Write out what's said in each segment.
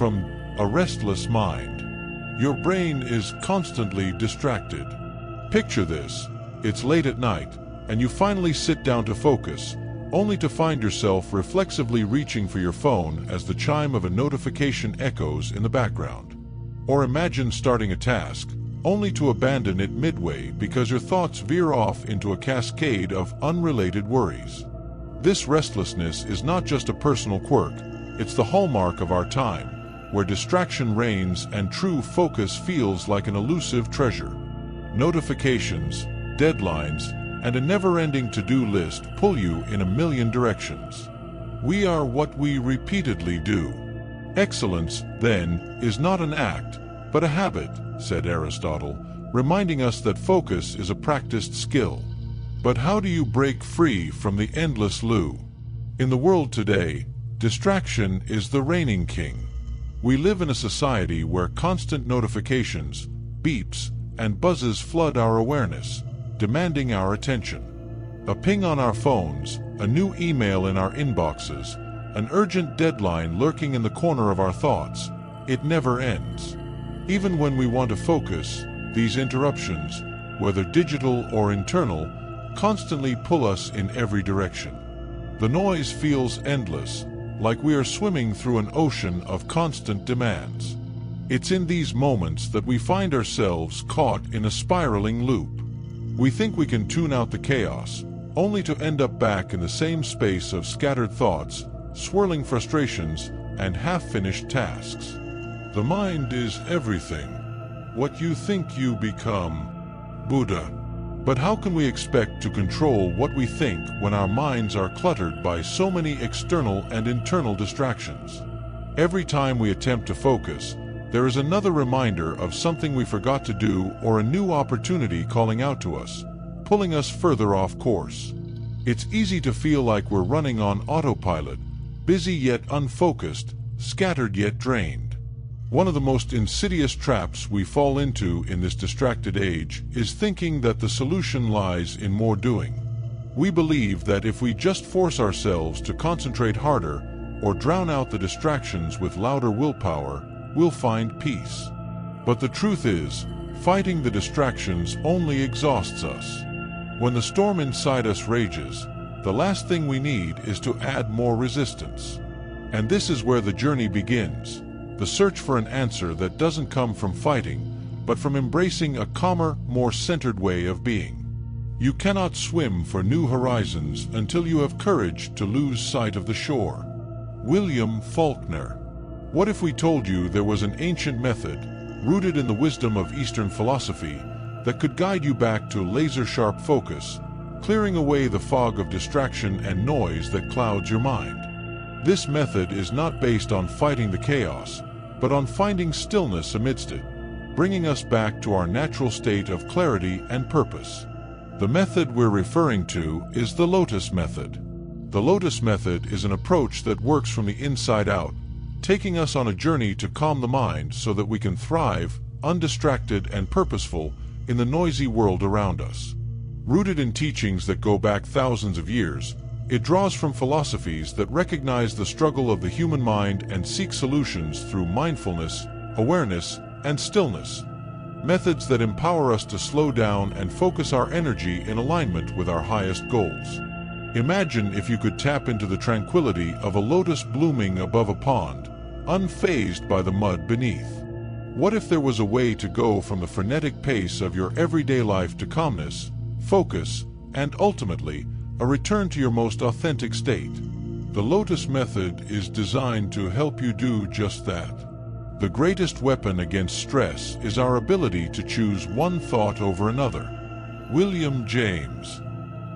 from a restless mind. Your brain is constantly distracted. Picture this. It's late at night, and you finally sit down to focus, only to find yourself reflexively reaching for your phone as the chime of a notification echoes in the background. Or imagine starting a task, only to abandon it midway because your thoughts veer off into a cascade of unrelated worries. This restlessness is not just a personal quirk, it's the hallmark of our time, where distraction reigns and true focus feels like an elusive treasure. Notifications, deadlines, and a never-ending to-do list pull you in a million directions. We are what we repeatedly do. Excellence, then, is not an act, but a habit, said Aristotle, reminding us that focus is a practiced skill. But how do you break free from the endless loop? In the world today, distraction is the reigning king. We live in a society where constant notifications, beeps, and buzzes flood our awareness, demanding our attention. A ping on our phones, a new email in our inboxes, an urgent deadline lurking in the corner of our thoughts. It never ends. Even when we want to focus, these interruptions, whether digital or internal, constantly pull us in every direction. The noise feels endless, like we are swimming through an ocean of constant demands. It's in these moments that we find ourselves caught in a spiraling loop. We think we can tune out the chaos, only to end up back in the same space of scattered thoughts, swirling frustrations, and half-finished tasks. The mind is everything. What you think you become. Buddha. But how can we expect to control what we think when our minds are cluttered by so many external and internal distractions? Every time we attempt to focus, there is another reminder of something we forgot to do or a new opportunity calling out to us, pulling us further off course. It's easy to feel like we're running on autopilot, busy yet unfocused, scattered yet drained. One of the most insidious traps we fall into in this distracted age is thinking that the solution lies in more doing. We believe that if we just force ourselves to concentrate harder or drown out the distractions with louder willpower, we'll find peace. But the truth is, fighting the distractions only exhausts us. When the storm inside us rages, the last thing we need is to add more resistance. And this is where the journey begins. The search for an answer that doesn't come from fighting, but from embracing a calmer, more centered way of being. You cannot swim for new horizons until you have courage to lose sight of the shore. William Faulkner. What if we told you there was an ancient method, rooted in the wisdom of Eastern philosophy, that could guide you back to laser-sharp focus, clearing away the fog of distraction and noise that clouds your mind? This method is not based on fighting the chaos, but on finding stillness amidst it, bringing us back to our natural state of clarity and purpose. The method we're referring to is the Lotus Method. The Lotus Method is an approach that works from the inside out, taking us on a journey to calm the mind so that we can thrive, undistracted and purposeful, in the noisy world around us. Rooted in teachings that go back thousands of years, it draws from philosophies that recognize the struggle of the human mind and seek solutions through mindfulness, awareness, and stillness. Methods that empower us to slow down and focus our energy in alignment with our highest goals. Imagine if you could tap into the tranquility of a lotus blooming above a pond, unfazed by the mud beneath. What if there was a way to go from the frenetic pace of your everyday life to calmness, focus, and ultimately, a return to your most authentic state? The Lotus Method is designed to help you do just that. The greatest weapon against stress is our ability to choose one thought over another. William James.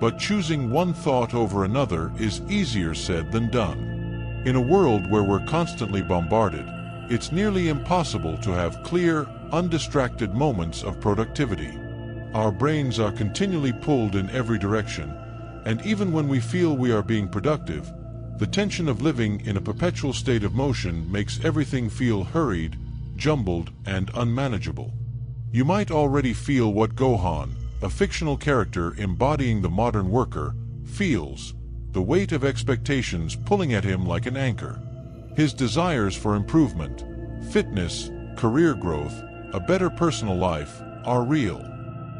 But choosing one thought over another is easier said than done. In a world where we're constantly bombarded, it's nearly impossible to have clear, undistracted moments of productivity. Our brains are continually pulled in every direction, and even when we feel we are being productive, the tension of living in a perpetual state of motion makes everything feel hurried, jumbled, and unmanageable. You might already feel what Gohan, a fictional character embodying the modern worker, feels, the weight of expectations pulling at him like an anchor. His desires for improvement, fitness, career growth, a better personal life, are real.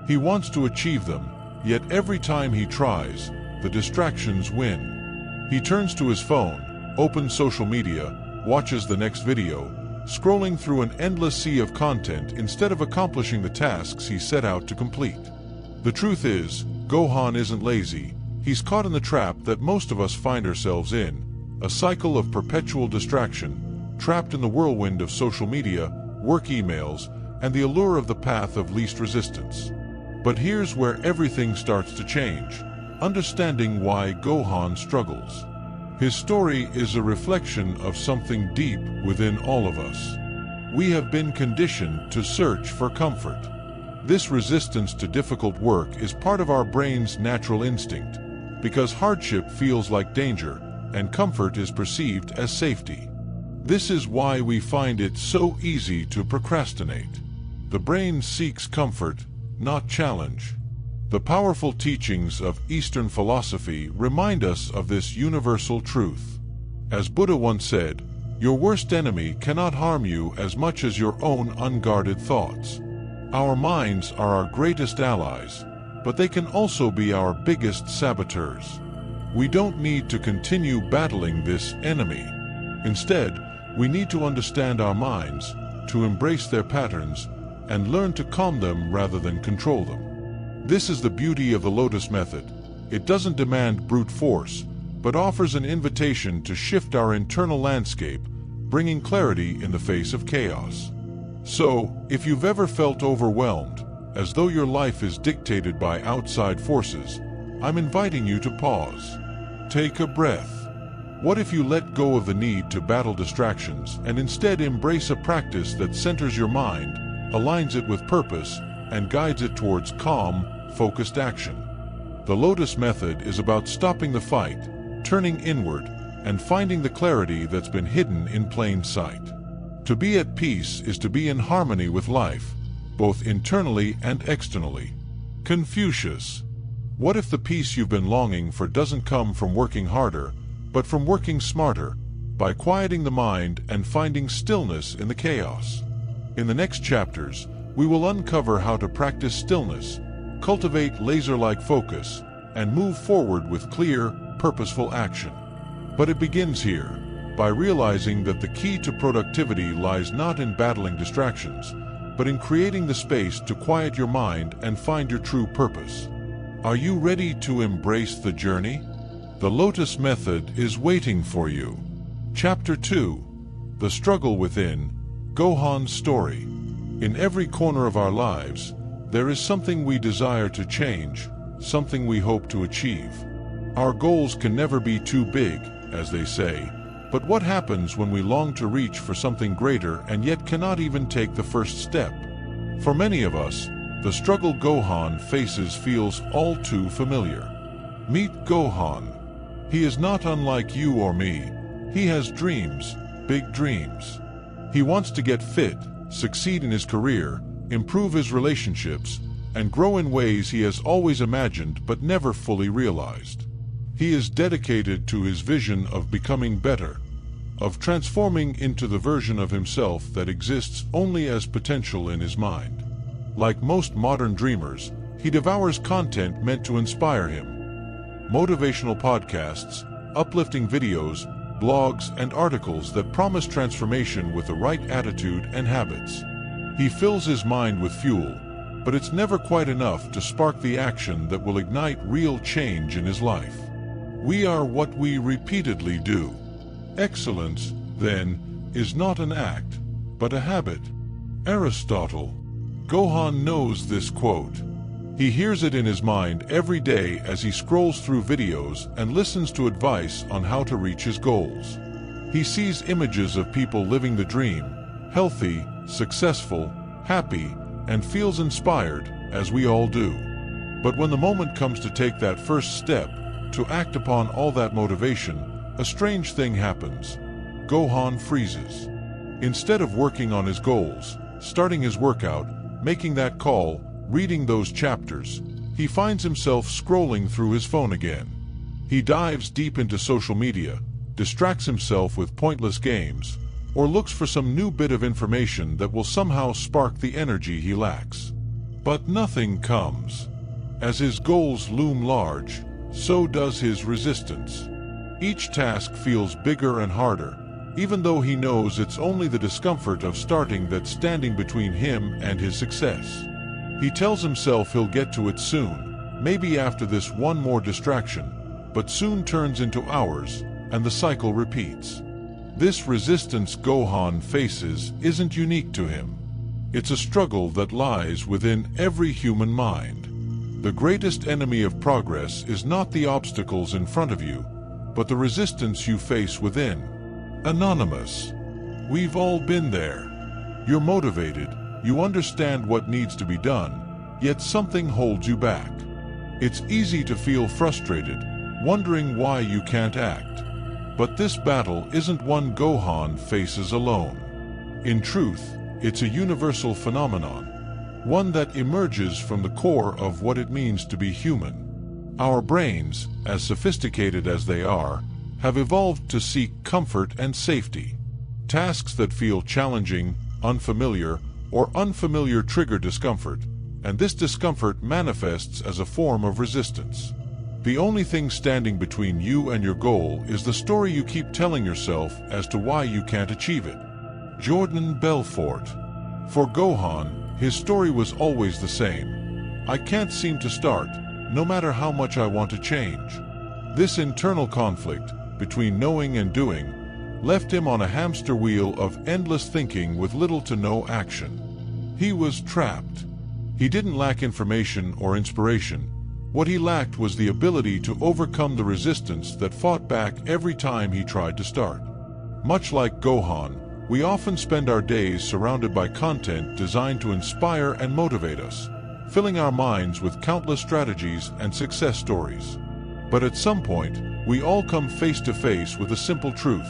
He wants to achieve them, yet every time he tries, the distractions win. He turns to his phone, opens social media, watches the next video, scrolling through an endless sea of content instead of accomplishing the tasks he set out to complete. The truth is, Gohan isn't lazy. He's caught in the trap that most of us find ourselves in, a cycle of perpetual distraction, trapped in the whirlwind of social media, work emails, and the allure of the path of least resistance. But here's where everything starts to change, understanding why Gohan struggles. His story is a reflection of something deep within all of us. We have been conditioned to search for comfort. This resistance to difficult work is part of our brain's natural instinct, because hardship feels like danger, and comfort is perceived as safety. This is why we find it so easy to procrastinate. The brain seeks comfort, not challenge. The powerful teachings of Eastern philosophy remind us of this universal truth. As Buddha once said, your worst enemy cannot harm you as much as your own unguarded thoughts. Our minds are our greatest allies, but they can also be our biggest saboteurs. We don't need to continue battling this enemy. Instead, we need to understand our minds, to embrace their patterns, and learn to calm them rather than control them. This is the beauty of the Lotus Method. It doesn't demand brute force, but offers an invitation to shift our internal landscape, bringing clarity in the face of chaos. So, if you've ever felt overwhelmed, as though your life is dictated by outside forces, I'm inviting you to pause. Take a breath. What if you let go of the need to battle distractions and instead embrace a practice that centers your mind, aligns it with purpose, and guides it towards calm, focused action? The Lotus Method is about stopping the fight, turning inward, and finding the clarity that's been hidden in plain sight. To be at peace is to be in harmony with life, both internally and externally. Confucius. What if the peace you've been longing for doesn't come from working harder, but from working smarter, by quieting the mind and finding stillness in the chaos? In the next chapters, we will uncover how to practice stillness, cultivate laser-like focus, and move forward with clear, purposeful action. But it begins here, by realizing that the key to productivity lies not in battling distractions, but in creating the space to quiet your mind and find your true purpose. Are you ready to embrace the journey? The Lotus Method is waiting for you. Chapter 2. The Struggle Within, Gohan's Story. In every corner of our lives, there is something we desire to change, something we hope to achieve. Our goals can never be too big, as they say, but what happens when we long to reach for something greater and yet cannot even take the first step? For many of us, the struggle Gohan faces feels all too familiar. Meet Gohan. He is not unlike you or me. He has dreams, big dreams. He wants to get fit, succeed in his career, improve his relationships, and grow in ways he has always imagined but never fully realized. He is dedicated to his vision of becoming better, of transforming into the version of himself that exists only as potential in his mind. Like most modern dreamers, he devours content meant to inspire him. Motivational podcasts, uplifting videos, blogs, and articles that promise transformation with the right attitude and habits. He fills his mind with fuel, but it's never quite enough to spark the action that will ignite real change in his life. We are what we repeatedly do. Excellence, then, is not an act, but a habit. Aristotle. Gohan knows this quote. He hears it in his mind every day as he scrolls through videos and listens to advice on how to reach his goals. He sees images of people living the dream, healthy, successful, happy, and feels inspired, as we all do. But when the moment comes to take that first step, to act upon all that motivation, a strange thing happens. Gohan freezes. Instead of working on his goals, starting his workout, making that call, reading those chapters, he finds himself scrolling through his phone again. He dives deep into social media, distracts himself with pointless games, or looks for some new bit of information that will somehow spark the energy he lacks. But nothing comes. As his goals loom large, so does his resistance. Each task feels bigger and harder, even though he knows it's only the discomfort of starting that's standing between him and his success. He tells himself he'll get to it soon, maybe after this one more distraction, but soon turns into hours, and the cycle repeats. This resistance Gohan faces isn't unique to him. It's a struggle that lies within every human mind. The greatest enemy of progress is not the obstacles in front of you, but the resistance you face within. Anonymous. We've all been there. You're motivated, you understand what needs to be done, yet something holds you back. It's easy to feel frustrated, wondering why you can't act. But this battle isn't one Gohan faces alone. In truth, it's a universal phenomenon, one that emerges from the core of what it means to be human. Our brains, as sophisticated as they are, have evolved to seek comfort and safety. Tasks that feel challenging, unfamiliar, or unfamiliar trigger discomfort, and this discomfort manifests as a form of resistance. The only thing standing between you and your goal is the story you keep telling yourself as to why you can't achieve it. Jordan Belfort. For Gohan, his story was always the same. I can't seem to start, no matter how much I want to change. This internal conflict, between knowing and doing, left him on a hamster wheel of endless thinking with little to no action. He was trapped. He didn't lack information or inspiration. What he lacked was the ability to overcome the resistance that fought back every time he tried to start. Much like Gohan, we often spend our days surrounded by content designed to inspire and motivate us, filling our minds with countless strategies and success stories. But at some point, we all come face to face with a simple truth.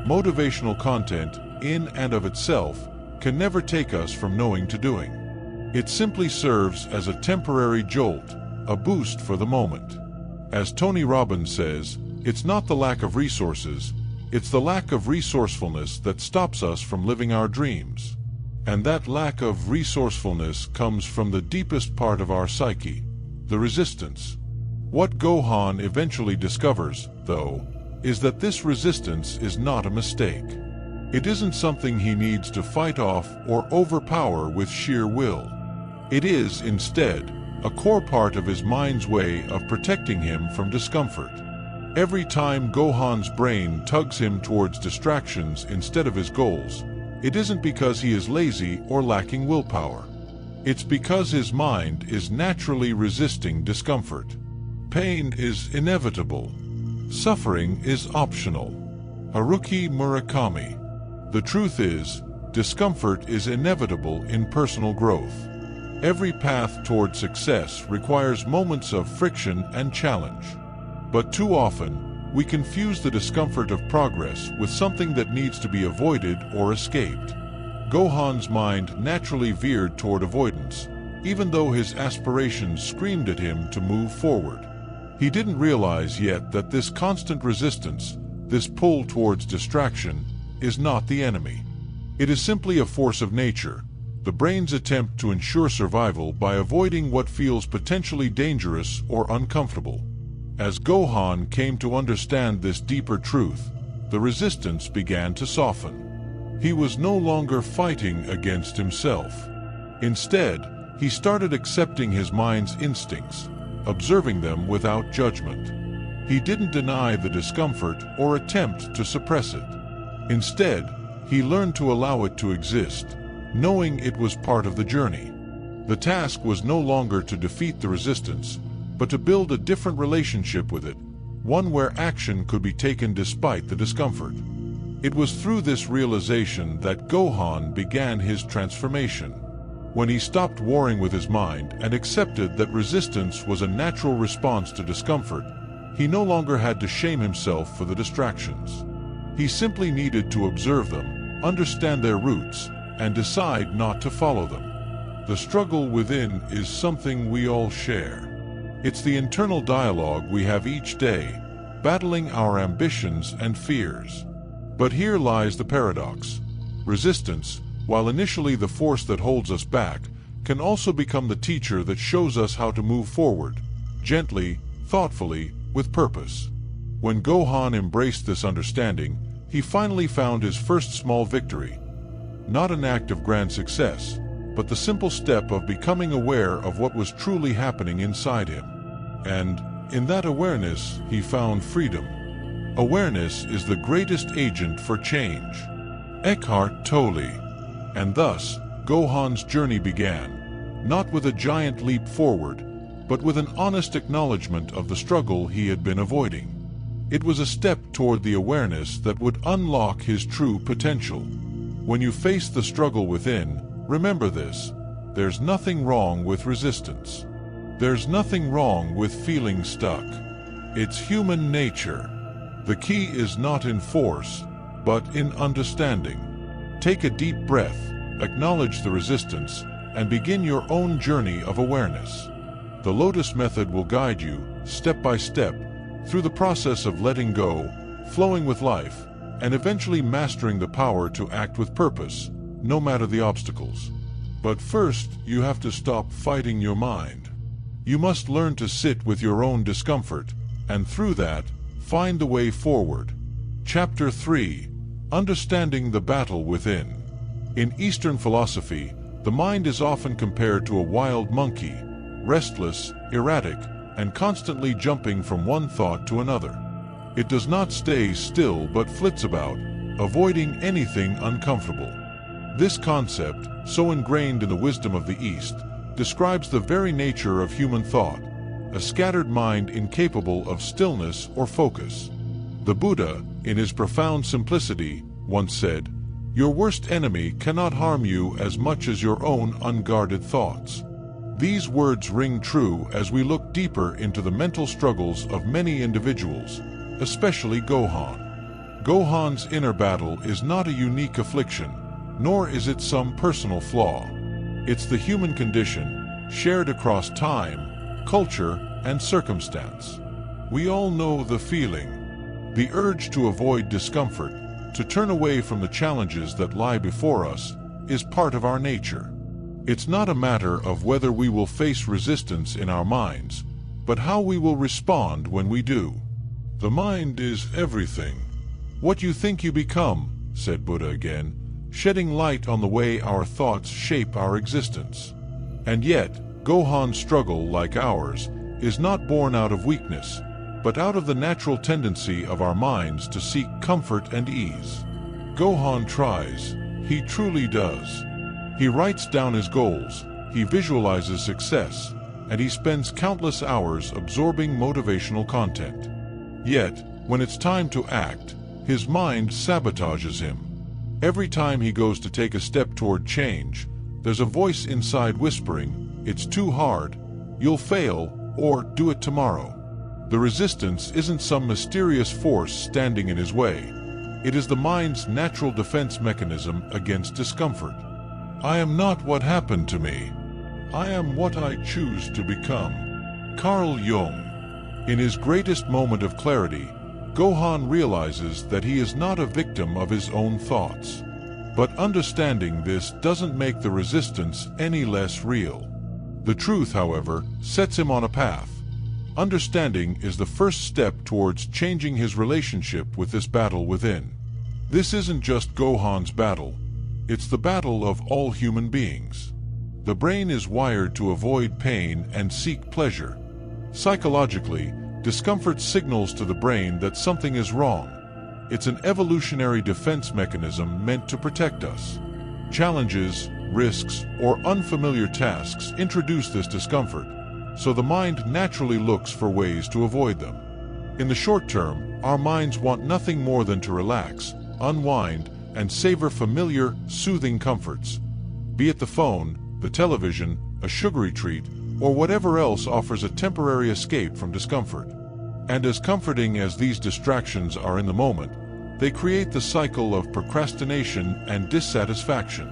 Motivational content, in and of itself, can never take us from knowing to doing. It simply serves as a temporary jolt, a boost for the moment. As Tony Robbins says, it's not the lack of resources, it's the lack of resourcefulness that stops us from living our dreams. And that lack of resourcefulness comes from the deepest part of our psyche, the resistance. What Gohan eventually discovers, though, is that this resistance is not a mistake. It isn't something he needs to fight off or overpower with sheer will. It is, instead, a core part of his mind's way of protecting him from discomfort. Every time Gohan's brain tugs him towards distractions instead of his goals, it isn't because he is lazy or lacking willpower. It's because his mind is naturally resisting discomfort. Pain is inevitable. Suffering is optional. Haruki Murakami. The truth is, discomfort is inevitable in personal growth. Every path toward success requires moments of friction and challenge. But too often, we confuse the discomfort of progress with something that needs to be avoided or escaped. Gohan's mind naturally veered toward avoidance, even though his aspirations screamed at him to move forward. He didn't realize yet that this constant resistance, this pull towards distraction, is not the enemy. It is simply a force of nature, the brain's attempt to ensure survival by avoiding what feels potentially dangerous or uncomfortable. As Gohan came to understand this deeper truth, the resistance began to soften. He was no longer fighting against himself. Instead, he started accepting his mind's instincts, observing them without judgment. He didn't deny the discomfort or attempt to suppress it. Instead, he learned to allow it to exist, knowing it was part of the journey. The task was no longer to defeat the resistance, but to build a different relationship with it, one where action could be taken despite the discomfort. It was through this realization that Gohan began his transformation. When he stopped warring with his mind and accepted that resistance was a natural response to discomfort, he no longer had to shame himself for the distractions. He simply needed to observe them, understand their roots, and decide not to follow them. The struggle within is something we all share. It's the internal dialogue we have each day, battling our ambitions and fears. But here lies the paradox. Resistance, while initially the force that holds us back, can also become the teacher that shows us how to move forward, gently, thoughtfully, with purpose. When Gohan embraced this understanding, he finally found his first small victory. Not an act of grand success, but the simple step of becoming aware of what was truly happening inside him. And, in that awareness, he found freedom. Awareness is the greatest agent for change. Eckhart Tolle. And thus, Gohan's journey began, not with a giant leap forward, but with an honest acknowledgement of the struggle he had been avoiding. It was a step toward the awareness that would unlock his true potential. When you face the struggle within, remember this: there's nothing wrong with resistance. There's nothing wrong with feeling stuck. It's human nature. The key is not in force, but in understanding. Take a deep breath, acknowledge the resistance, and begin your own journey of awareness. The Lotus Method will guide you, step by step, through the process of letting go, flowing with life, and eventually mastering the power to act with purpose, no matter the obstacles. But first, you have to stop fighting your mind. You must learn to sit with your own discomfort, and through that, find the way forward. Chapter 3: Understanding the Battle Within. In Eastern philosophy, the mind is often compared to a wild monkey, restless, erratic, and constantly jumping from one thought to another. It does not stay still but flits about, avoiding anything uncomfortable. This concept, so ingrained in the wisdom of the East, describes the very nature of human thought, a scattered mind incapable of stillness or focus. The Buddha, in his profound simplicity, once said, "Your worst enemy cannot harm you as much as your own unguarded thoughts." These words ring true as we look deeper into the mental struggles of many individuals, especially Gohan. Gohan's inner battle is not a unique affliction, nor is it some personal flaw. It's the human condition, shared across time, culture, and circumstance. We all know the feeling. The urge to avoid discomfort, to turn away from the challenges that lie before us, is part of our nature. It's not a matter of whether we will face resistance in our minds, but how we will respond when we do. The mind is everything. What you think you become, said Buddha again, shedding light on the way our thoughts shape our existence. And yet, Gohan's struggle, like ours, is not born out of weakness, but out of the natural tendency of our minds to seek comfort and ease. Gohan tries, he truly does. He writes down his goals, he visualizes success, and he spends countless hours absorbing motivational content. Yet, when it's time to act, his mind sabotages him. Every time he goes to take a step toward change, there's a voice inside whispering, "It's too hard, you'll fail," or "do it tomorrow." The resistance isn't some mysterious force standing in his way. It is the mind's natural defense mechanism against discomfort. I am not what happened to me. I am what I choose to become. Carl Jung. In his greatest moment of clarity, Gohan realizes that he is not a victim of his own thoughts. But understanding this doesn't make the resistance any less real. The truth, however, sets him on a path. Understanding is the first step towards changing his relationship with this battle within. This isn't just Gohan's battle. It's the battle of all human beings. The brain is wired to avoid pain and seek pleasure. Psychologically, discomfort signals to the brain that something is wrong. It's an evolutionary defense mechanism meant to protect us. Challenges, risks, or unfamiliar tasks introduce this discomfort, so the mind naturally looks for ways to avoid them. In the short term, our minds want nothing more than to relax, unwind, and savor familiar, soothing comforts. Be it the phone, the television, a sugary treat, or whatever else offers a temporary escape from discomfort. And as comforting as these distractions are in the moment, they create the cycle of procrastination and dissatisfaction.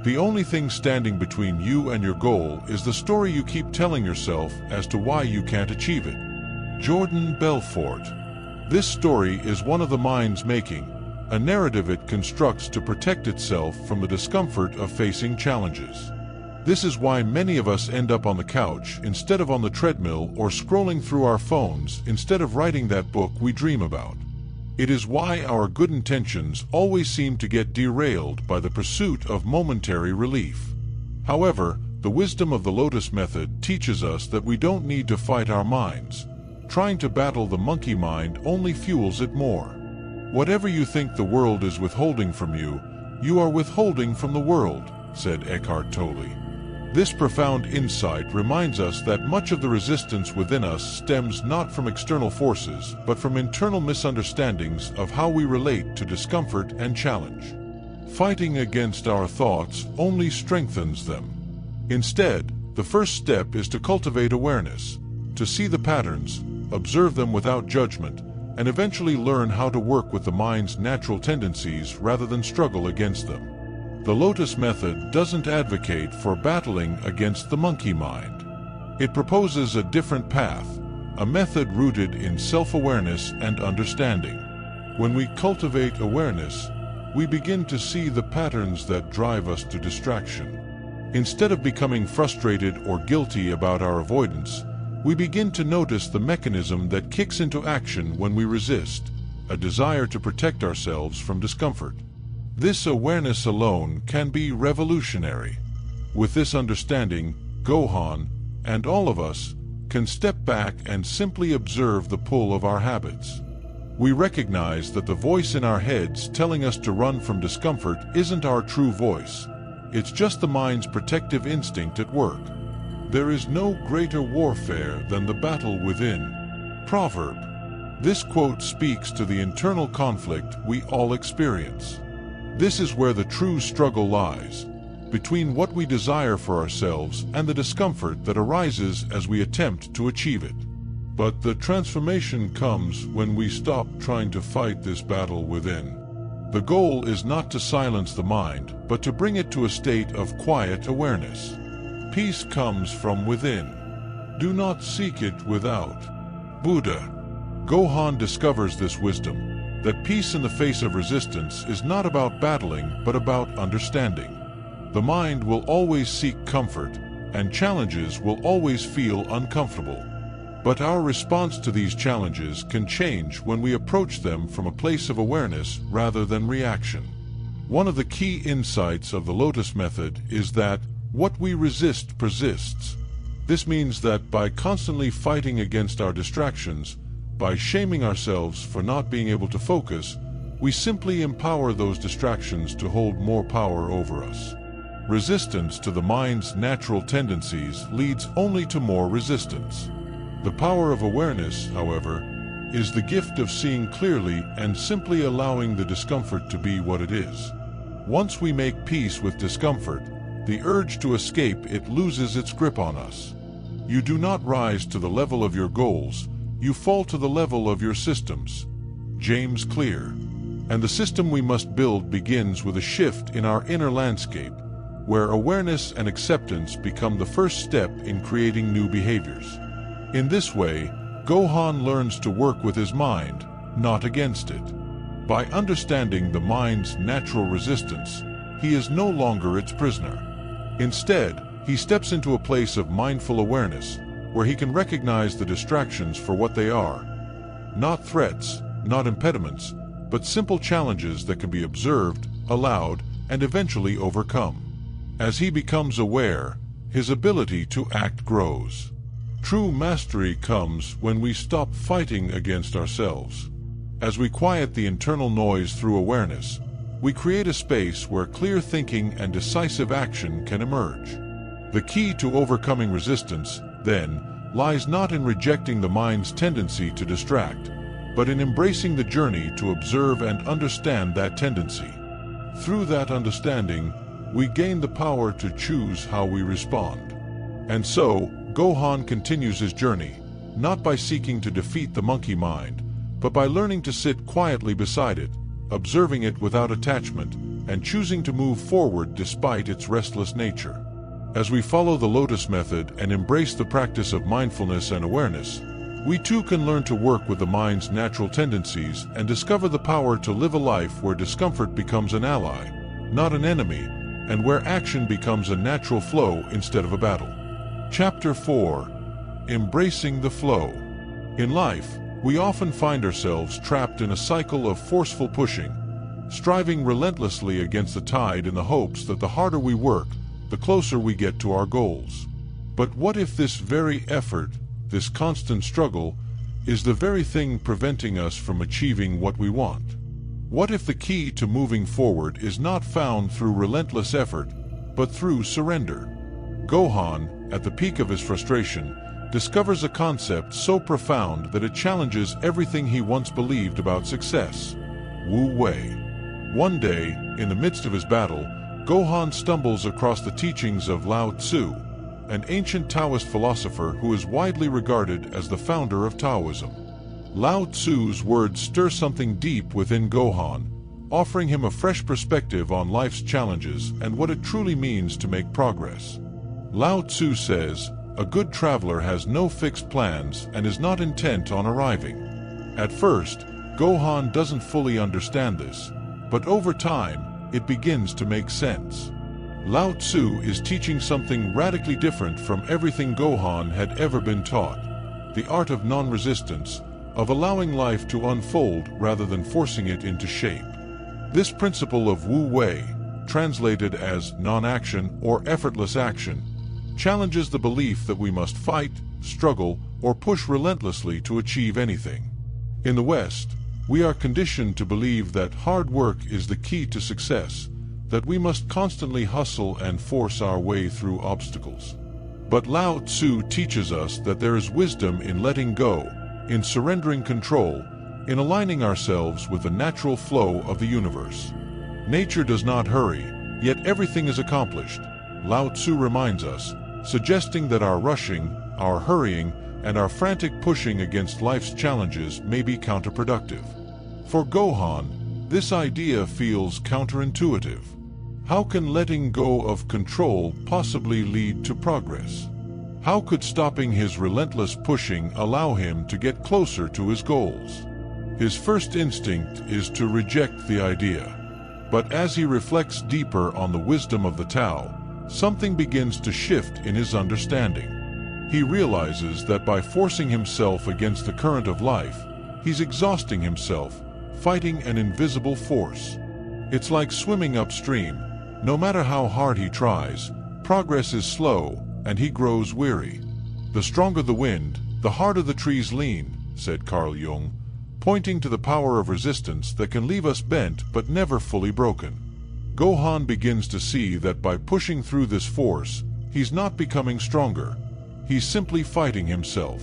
The only thing standing between you and your goal is the story you keep telling yourself as to why you can't achieve it. Jordan Belfort. This story is one of the mind's making, a narrative it constructs to protect itself from the discomfort of facing challenges. This is why many of us end up on the couch instead of on the treadmill, or scrolling through our phones instead of writing that book we dream about. It is why our good intentions always seem to get derailed by the pursuit of momentary relief. However, the wisdom of the Lotus Method teaches us that we don't need to fight our minds. Trying to battle the monkey mind only fuels it more. Whatever you think the world is withholding from you, you are withholding from the world, said Eckhart Tolle. This profound insight reminds us that much of the resistance within us stems not from external forces, but from internal misunderstandings of how we relate to discomfort and challenge. Fighting against our thoughts only strengthens them. Instead, the first step is to cultivate awareness, to see the patterns, observe them without judgment, and eventually learn how to work with the mind's natural tendencies rather than struggle against them. The Lotus Method doesn't advocate for battling against the monkey mind. It proposes a different path, a method rooted in self-awareness and understanding. When we cultivate awareness, we begin to see the patterns that drive us to distraction. Instead of becoming frustrated or guilty about our avoidance, we begin to notice the mechanism that kicks into action when we resist, a desire to protect ourselves from discomfort. This awareness alone can be revolutionary. With this understanding, Gohan, and all of us, can step back and simply observe the pull of our habits. We recognize that the voice in our heads telling us to run from discomfort isn't our true voice. It's just the mind's protective instinct at work. There is no greater warfare than the battle within. Proverb. This quote speaks to the internal conflict we all experience. This is where the true struggle lies, between what we desire for ourselves and the discomfort that arises as we attempt to achieve it. But the transformation comes when we stop trying to fight this battle within. The goal is not to silence the mind, but to bring it to a state of quiet awareness. Peace comes from within. Do not seek it without. Buddha. Gohan discovers this wisdom, that peace in the face of resistance is not about battling, but about understanding. The mind will always seek comfort, and challenges will always feel uncomfortable. But our response to these challenges can change when we approach them from a place of awareness rather than reaction. One of the key insights of the Lotus Method is that what we resist persists. This means that by constantly fighting against our distractions, by shaming ourselves for not being able to focus, we simply empower those distractions to hold more power over us. Resistance to the mind's natural tendencies leads only to more resistance. The power of awareness, however, is the gift of seeing clearly and simply allowing the discomfort to be what it is. Once we make peace with discomfort, the urge to escape it loses its grip on us. You do not rise to the level of your goals, you fall to the level of your systems. James Clear. And the system we must build begins with a shift in our inner landscape, where awareness and acceptance become the first step in creating new behaviors. In this way, Gohan learns to work with his mind, not against it. By understanding the mind's natural resistance, he is no longer its prisoner. Instead, he steps into a place of mindful awareness, where he can recognize the distractions for what they are. Not threats, not impediments, but simple challenges that can be observed, allowed, and eventually overcome. As he becomes aware, his ability to act grows. True mastery comes when we stop fighting against ourselves. As we quiet the internal noise through awareness, we create a space where clear thinking and decisive action can emerge. The key to overcoming resistance, then, lies not in rejecting the mind's tendency to distract, but in embracing the journey to observe and understand that tendency. Through that understanding, we gain the power to choose how we respond. And so, Gohan continues his journey, not by seeking to defeat the monkey mind, but by learning to sit quietly beside it, observing it without attachment, and choosing to move forward despite its restless nature. As we follow the Lotus Method and embrace the practice of mindfulness and awareness, We too can learn to work with the mind's natural tendencies and discover the power to live a life where discomfort becomes an ally, not an enemy, and where action becomes a natural flow instead of a battle. Chapter 4. Embracing the flow. In life, we often find ourselves trapped in a cycle of forceful pushing, striving relentlessly against the tide in the hopes that the harder we work, the closer we get to our goals. But what if this very effort, this constant struggle, is the very thing preventing us from achieving what we want? What if the key to moving forward is not found through relentless effort, but through surrender? Gohan, at the peak of his frustration, discovers a concept so profound that it challenges everything he once believed about success: Wu Wei. One day, in the midst of his battle, Gohan stumbles across the teachings of Lao Tzu, an ancient Taoist philosopher who is widely regarded as the founder of Taoism. Lao Tzu's words stir something deep within Gohan, offering him a fresh perspective on life's challenges and what it truly means to make progress. Lao Tzu says, "A good traveler has no fixed plans and is not intent on arriving." At first, Gohan doesn't fully understand this, but over time, it begins to make sense. Lao Tzu is teaching something radically different from everything Gohan had ever been taught: the art of non-resistance, of allowing life to unfold rather than forcing it into shape. This principle of Wu Wei, translated as non-action or effortless action, challenges the belief that we must fight, struggle, or push relentlessly to achieve anything. In the West, we are conditioned to believe that hard work is the key to success, that we must constantly hustle and force our way through obstacles. But Lao Tzu teaches us that there is wisdom in letting go, in surrendering control, in aligning ourselves with the natural flow of the universe. Nature does not hurry, yet everything is accomplished, Lao Tzu reminds us, suggesting that our rushing, our hurrying, and our frantic pushing against life's challenges may be counterproductive. For Gohan, this idea feels counterintuitive. How can letting go of control possibly lead to progress? How could stopping his relentless pushing allow him to get closer to his goals? His first instinct is to reject the idea. But as he reflects deeper on the wisdom of the Tao, something begins to shift in his understanding. He realizes that by forcing himself against the current of life, he's exhausting himself, fighting an invisible force. It's like swimming upstream. No matter how hard he tries, progress is slow, and he grows weary. "The stronger the wind, the harder the trees lean," said Carl Jung, pointing to the power of resistance that can leave us bent but never fully broken. Gohan begins to see that by pushing through this force, he's not becoming stronger. He's simply fighting himself.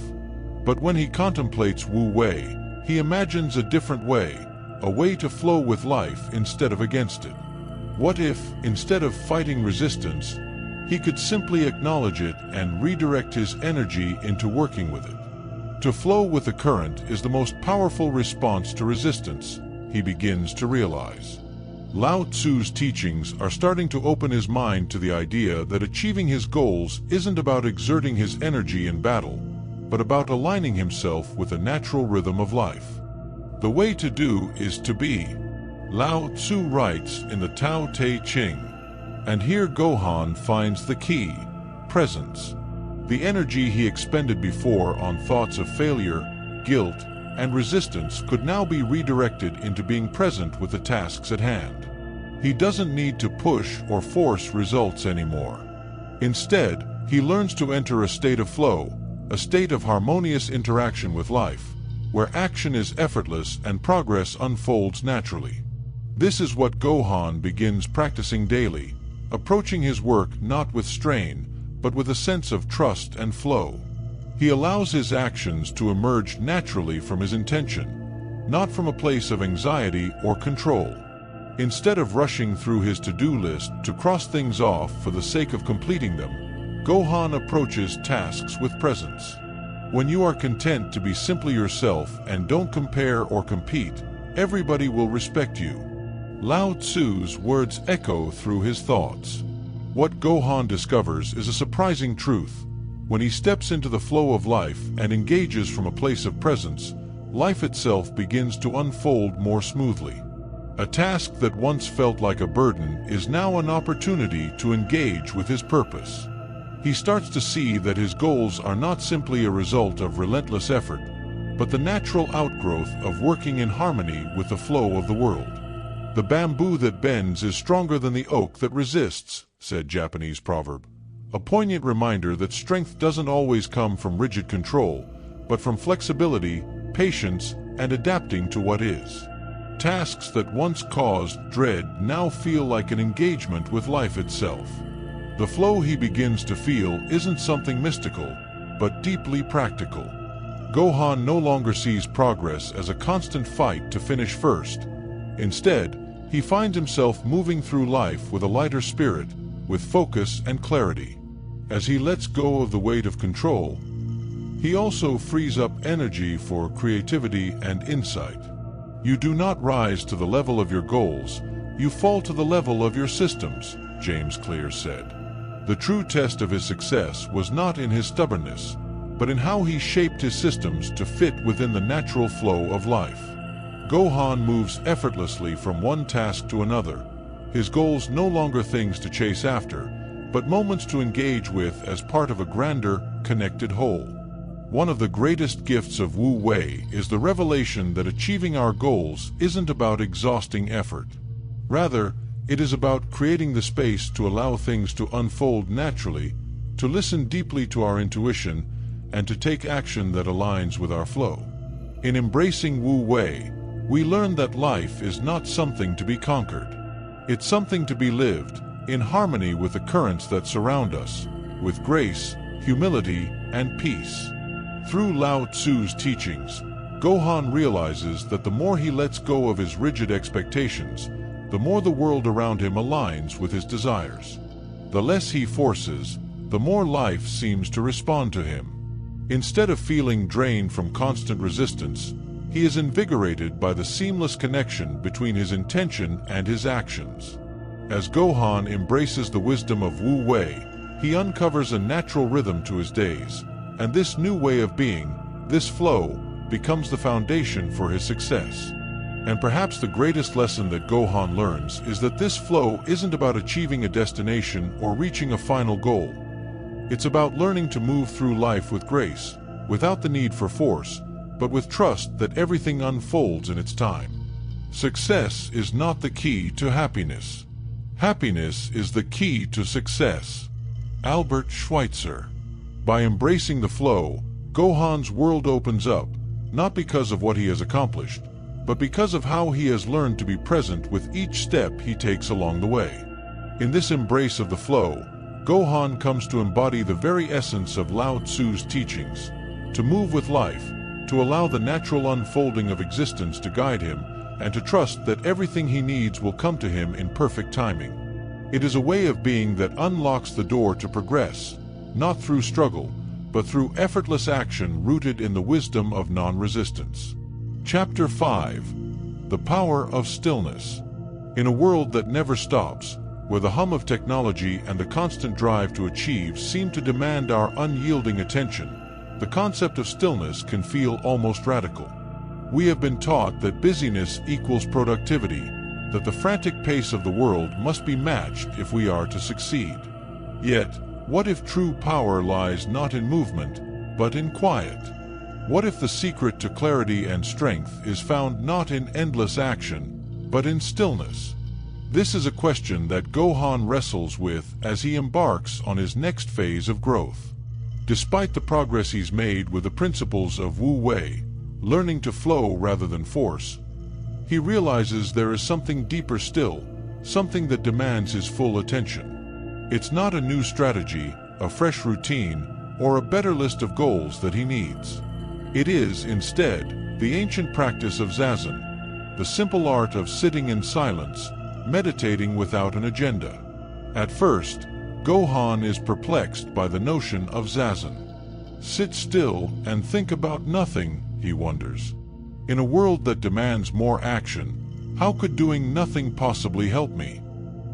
But when he contemplates Wu Wei, he imagines a different way, a way to flow with life instead of against it. What if, instead of fighting resistance, he could simply acknowledge it and redirect his energy into working with it? To flow with the current is the most powerful response to resistance, he begins to realize. Lao Tzu's teachings are starting to open his mind to the idea that achieving his goals isn't about exerting his energy in battle, but about aligning himself with the natural rhythm of life. The way to do is to be. Lao Tzu writes in the Tao Te Ching, and here Gohan finds the key: presence. The energy he expended before on thoughts of failure, guilt, and resistance could now be redirected into being present with the tasks at hand. He doesn't need to push or force results anymore. Instead, he learns to enter a state of flow, a state of harmonious interaction with life, where action is effortless and progress unfolds naturally. This is what Gohan begins practicing daily, approaching his work not with strain, but with a sense of trust and flow. He allows his actions to emerge naturally from his intention, not from a place of anxiety or control. Instead of rushing through his to-do list to cross things off for the sake of completing them, Gohan approaches tasks with presence. When you are content to be simply yourself and don't compare or compete, everybody will respect you. Lao Tzu's words echo through his thoughts. What Gohan discovers is a surprising truth. When he steps into the flow of life and engages from a place of presence, life itself begins to unfold more smoothly. A task that once felt like a burden is now an opportunity to engage with his purpose. He starts to see that his goals are not simply a result of relentless effort, but the natural outgrowth of working in harmony with the flow of the world. "The bamboo that bends is stronger than the oak that resists," said Japanese proverb. A poignant reminder that strength doesn't always come from rigid control, but from flexibility, patience, and adapting to what is. Tasks that once caused dread now feel like an engagement with life itself. The flow he begins to feel isn't something mystical, but deeply practical. Gohan no longer sees progress as a constant fight to finish first. Instead, he finds himself moving through life with a lighter spirit, with focus and clarity. As he lets go of the weight of control, he also frees up energy for creativity and insight. "You do not rise to the level of your goals, you fall to the level of your systems," James Clear said. The true test of his success was not in his stubbornness, but in how he shaped his systems to fit within the natural flow of life. Gohan moves effortlessly from one task to another, his goals no longer things to chase after, but moments to engage with as part of a grander, connected whole. One of the greatest gifts of Wu Wei is the revelation that achieving our goals isn't about exhausting effort. Rather, it is about creating the space to allow things to unfold naturally, to listen deeply to our intuition, and to take action that aligns with our flow. In embracing Wu Wei, we learn that life is not something to be conquered. It's something to be lived, in harmony with the currents that surround us, with grace, humility, and peace. Through Lao Tzu's teachings, Gohan realizes that the more he lets go of his rigid expectations, the more the world around him aligns with his desires. The less he forces, the more life seems to respond to him. Instead of feeling drained from constant resistance, he is invigorated by the seamless connection between his intention and his actions. As Gohan embraces the wisdom of Wu Wei, he uncovers a natural rhythm to his days, and this new way of being, this flow, becomes the foundation for his success. And perhaps the greatest lesson that Gohan learns is that this flow isn't about achieving a destination or reaching a final goal. It's about learning to move through life with grace, without the need for force, but with trust that everything unfolds in its time. Success is not the key to happiness. Happiness is the key to success. Albert Schweitzer. By embracing the flow, Gohan's world opens up, not because of what he has accomplished, but because of how he has learned to be present with each step he takes along the way. In this embrace of the flow, Gohan comes to embody the very essence of Lao Tzu's teachings, to move with life, to allow the natural unfolding of existence to guide him, and to trust that everything he needs will come to him in perfect timing. It is a way of being that unlocks the door to progress, not through struggle, but through effortless action rooted in the wisdom of non-resistance. Chapter 5. The Power of Stillness. In a world that never stops, where the hum of technology and the constant drive to achieve seem to demand our unyielding attention, the concept of stillness can feel almost radical. We have been taught that busyness equals productivity, that the frantic pace of the world must be matched if we are to succeed. Yet, what if true power lies not in movement, but in quiet? What if the secret to clarity and strength is found not in endless action, but in stillness? This is a question that Gohan wrestles with as he embarks on his next phase of growth. Despite the progress he's made with the principles of Wu Wei, learning to flow rather than force, he realizes there is something deeper still, something that demands his full attention. It's not a new strategy, a fresh routine, or a better list of goals that he needs. It is, instead, the ancient practice of Zazen, the simple art of sitting in silence, meditating without an agenda. At first, Gohan is perplexed by the notion of Zazen. Sit still and think about nothing, he wonders. In a world that demands more action, how could doing nothing possibly help me?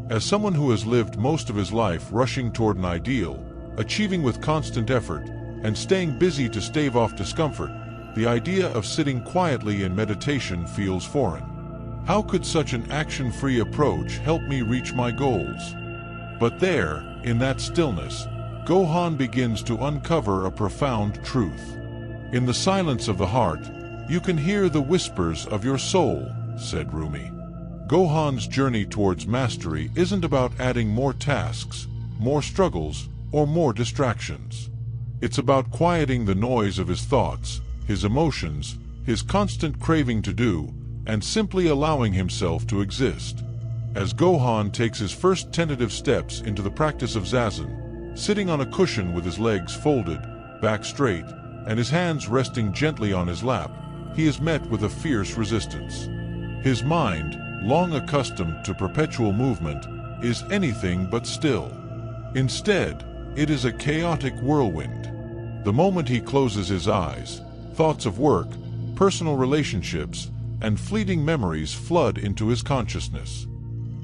As someone who has lived most of his life rushing toward an ideal, achieving with constant effort, and staying busy to stave off discomfort, the idea of sitting quietly in meditation feels foreign. How could such an action-free approach help me reach my goals? But there, in that stillness, Gohan begins to uncover a profound truth. In the silence of the heart, you can hear the whispers of your soul, said Rumi. Gohan's journey towards mastery isn't about adding more tasks, more struggles, or more distractions. It's about quieting the noise of his thoughts, his emotions, his constant craving to do, and simply allowing himself to exist. As Gohan takes his first tentative steps into the practice of Zazen, sitting on a cushion with his legs folded, back straight, and his hands resting gently on his lap, he is met with a fierce resistance. His mind, long accustomed to perpetual movement, is anything but still. Instead, it is a chaotic whirlwind. The moment he closes his eyes, thoughts of work, personal relationships, and fleeting memories flood into his consciousness.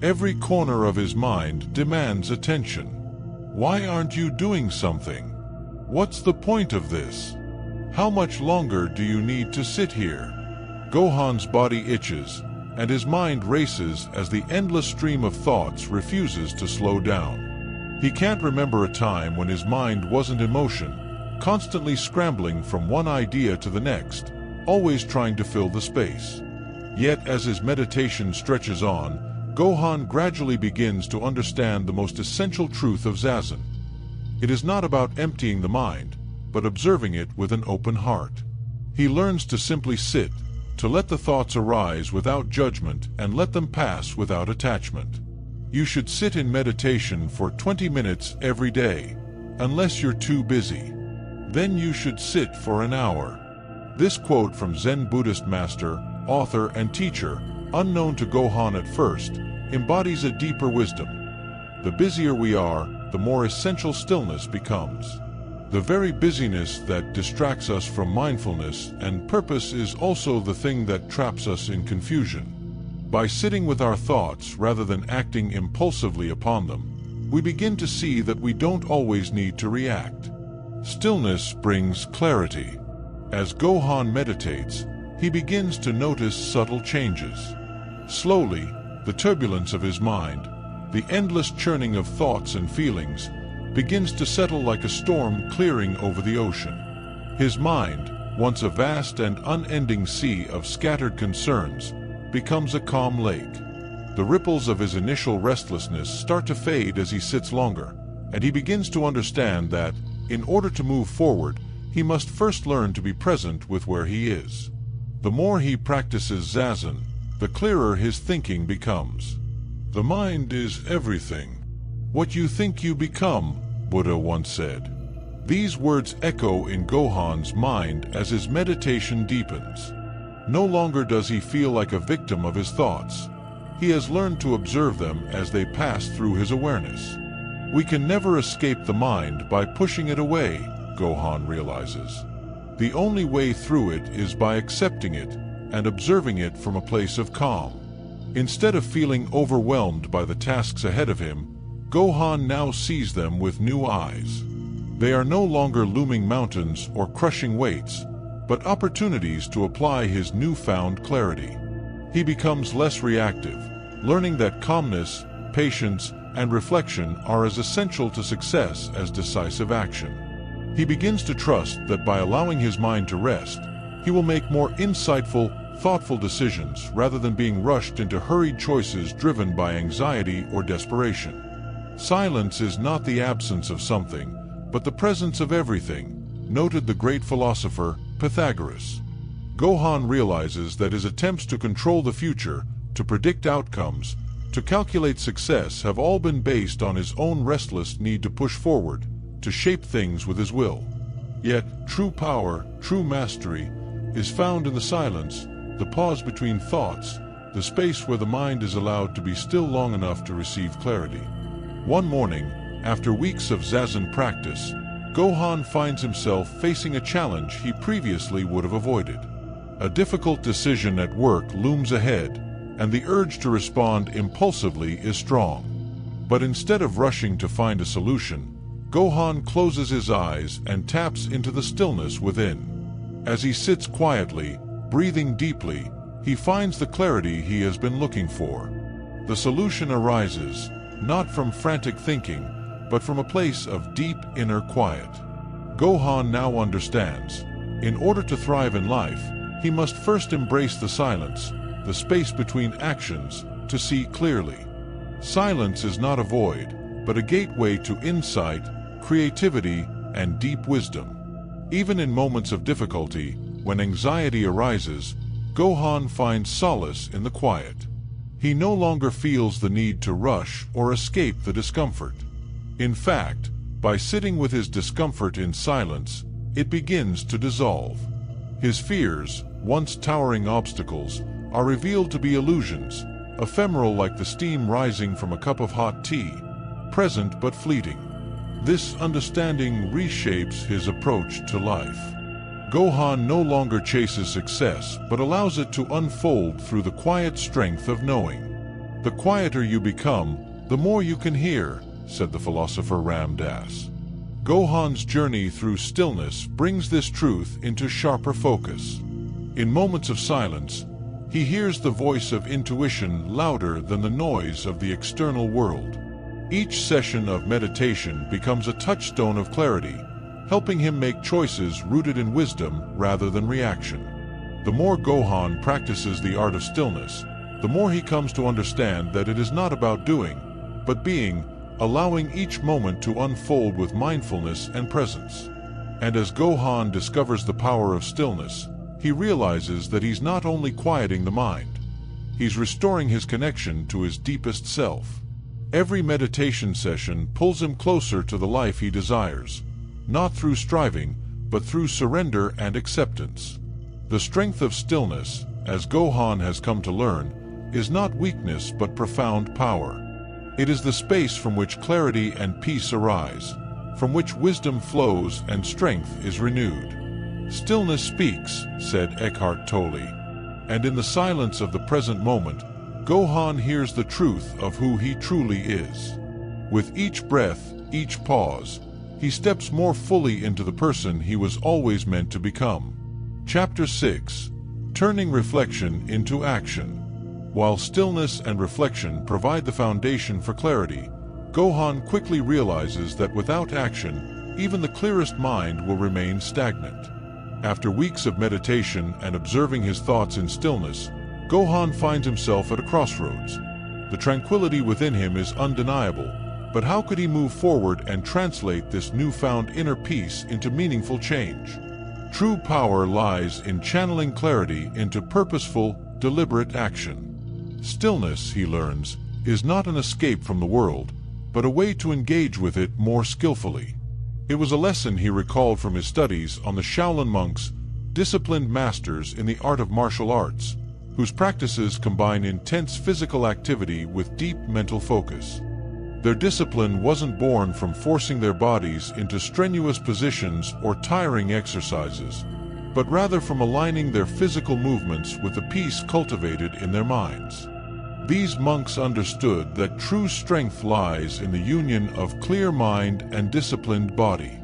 Every corner of his mind demands attention. Why aren't you doing something? What's the point of this? How much longer do you need to sit here? Gohan's body itches, and his mind races as the endless stream of thoughts refuses to slow down. He can't remember a time when his mind wasn't in motion, constantly scrambling from one idea to the next, always trying to fill the space. Yet as his meditation stretches on, Gohan gradually begins to understand the most essential truth of Zazen. It is not about emptying the mind, but observing it with an open heart. He learns to simply sit, to let the thoughts arise without judgment and let them pass without attachment. You should sit in meditation for 20 minutes every day, unless you're too busy. Then you should sit for an hour. This quote from Zen Buddhist master, author, and teacher, unknown to Gohan at first, embodies a deeper wisdom. The busier we are, the more essential stillness becomes. The very busyness that distracts us from mindfulness and purpose is also the thing that traps us in confusion. By sitting with our thoughts rather than acting impulsively upon them, we begin to see that we don't always need to react. Stillness brings clarity. As Gohan meditates, he begins to notice subtle changes. Slowly, the turbulence of his mind, the endless churning of thoughts and feelings, begins to settle like a storm clearing over the ocean. His mind, once a vast and unending sea of scattered concerns, becomes a calm lake. The ripples of his initial restlessness start to fade as he sits longer, and he begins to understand that, in order to move forward, he must first learn to be present with where he is. The more he practices Zazen, the clearer his thinking becomes. The mind is everything. What you think you become, Buddha once said. These words echo in Gohan's mind as his meditation deepens. No longer does he feel like a victim of his thoughts. He has learned to observe them as they pass through his awareness. We can never escape the mind by pushing it away, Gohan realizes. The only way through it is by accepting it and observing it from a place of calm. Instead of feeling overwhelmed by the tasks ahead of him, Gohan now sees them with new eyes. They are no longer looming mountains or crushing weights, but opportunities to apply his newfound clarity. He becomes less reactive, learning that calmness, patience, and reflection are as essential to success as decisive action. He begins to trust that by allowing his mind to rest, he will make more insightful, thoughtful decisions rather than being rushed into hurried choices driven by anxiety or desperation. Silence is not the absence of something, but the presence of everything, noted the great philosopher Pythagoras. Gohan realizes that his attempts to control the future, to predict outcomes, to calculate success have all been based on his own restless need to push forward, to shape things with his will. Yet, true power, true mastery, is found in the silence, the pause between thoughts, the space where the mind is allowed to be still long enough to receive clarity. One morning, after weeks of Zazen practice, Gohan finds himself facing a challenge he previously would have avoided. A difficult decision at work looms ahead, and the urge to respond impulsively is strong. But instead of rushing to find a solution, Gohan closes his eyes and taps into the stillness within. As he sits quietly, breathing deeply, he finds the clarity he has been looking for. The solution arises, not from frantic thinking, but from a place of deep inner quiet. Gohan now understands. In order to thrive in life, he must first embrace the silence, the space between actions, to see clearly. Silence is not a void, but a gateway to insight, creativity, and deep wisdom. Even in moments of difficulty, when anxiety arises, Gohan finds solace in the quiet. He no longer feels the need to rush or escape the discomfort. In fact, by sitting with his discomfort in silence, it begins to dissolve. His fears, once towering obstacles, are revealed to be illusions, ephemeral like the steam rising from a cup of hot tea, present but fleeting. This understanding reshapes his approach to life. Gohan no longer chases success, but allows it to unfold through the quiet strength of knowing. The quieter you become, the more you can hear, said the philosopher Ram Dass. Gohan's journey through stillness brings this truth into sharper focus. In moments of silence, he hears the voice of intuition louder than the noise of the external world. Each session of meditation becomes a touchstone of clarity, helping him make choices rooted in wisdom rather than reaction. The more Gohan practices the art of stillness, the more he comes to understand that it is not about doing, but being, allowing each moment to unfold with mindfulness and presence. And as Gohan discovers the power of stillness, he realizes that he's not only quieting the mind, he's restoring his connection to his deepest self. Every meditation session pulls him closer to the life he desires, not through striving, but through surrender and acceptance. The strength of stillness, as Gohan has come to learn, is not weakness but profound power. It is the space from which clarity and peace arise, from which wisdom flows and strength is renewed. Stillness speaks, said Eckhart Tolle, and in the silence of the present moment, Gohan hears the truth of who he truly is. With each breath, each pause, he steps more fully into the person he was always meant to become. Chapter 6. Turning Reflection into Action. While stillness and reflection provide the foundation for clarity, Gohan quickly realizes that without action, even the clearest mind will remain stagnant. After weeks of meditation and observing his thoughts in stillness, Gohan finds himself at a crossroads. The tranquility within him is undeniable, but how could he move forward and translate this newfound inner peace into meaningful change? True power lies in channeling clarity into purposeful, deliberate action. Stillness, he learns, is not an escape from the world, but a way to engage with it more skillfully. It was a lesson he recalled from his studies on the Shaolin monks, disciplined masters in the art of martial arts, whose practices combine intense physical activity with deep mental focus. Their discipline wasn't born from forcing their bodies into strenuous positions or tiring exercises, but rather from aligning their physical movements with the peace cultivated in their minds. These monks understood that true strength lies in the union of clear mind and disciplined body.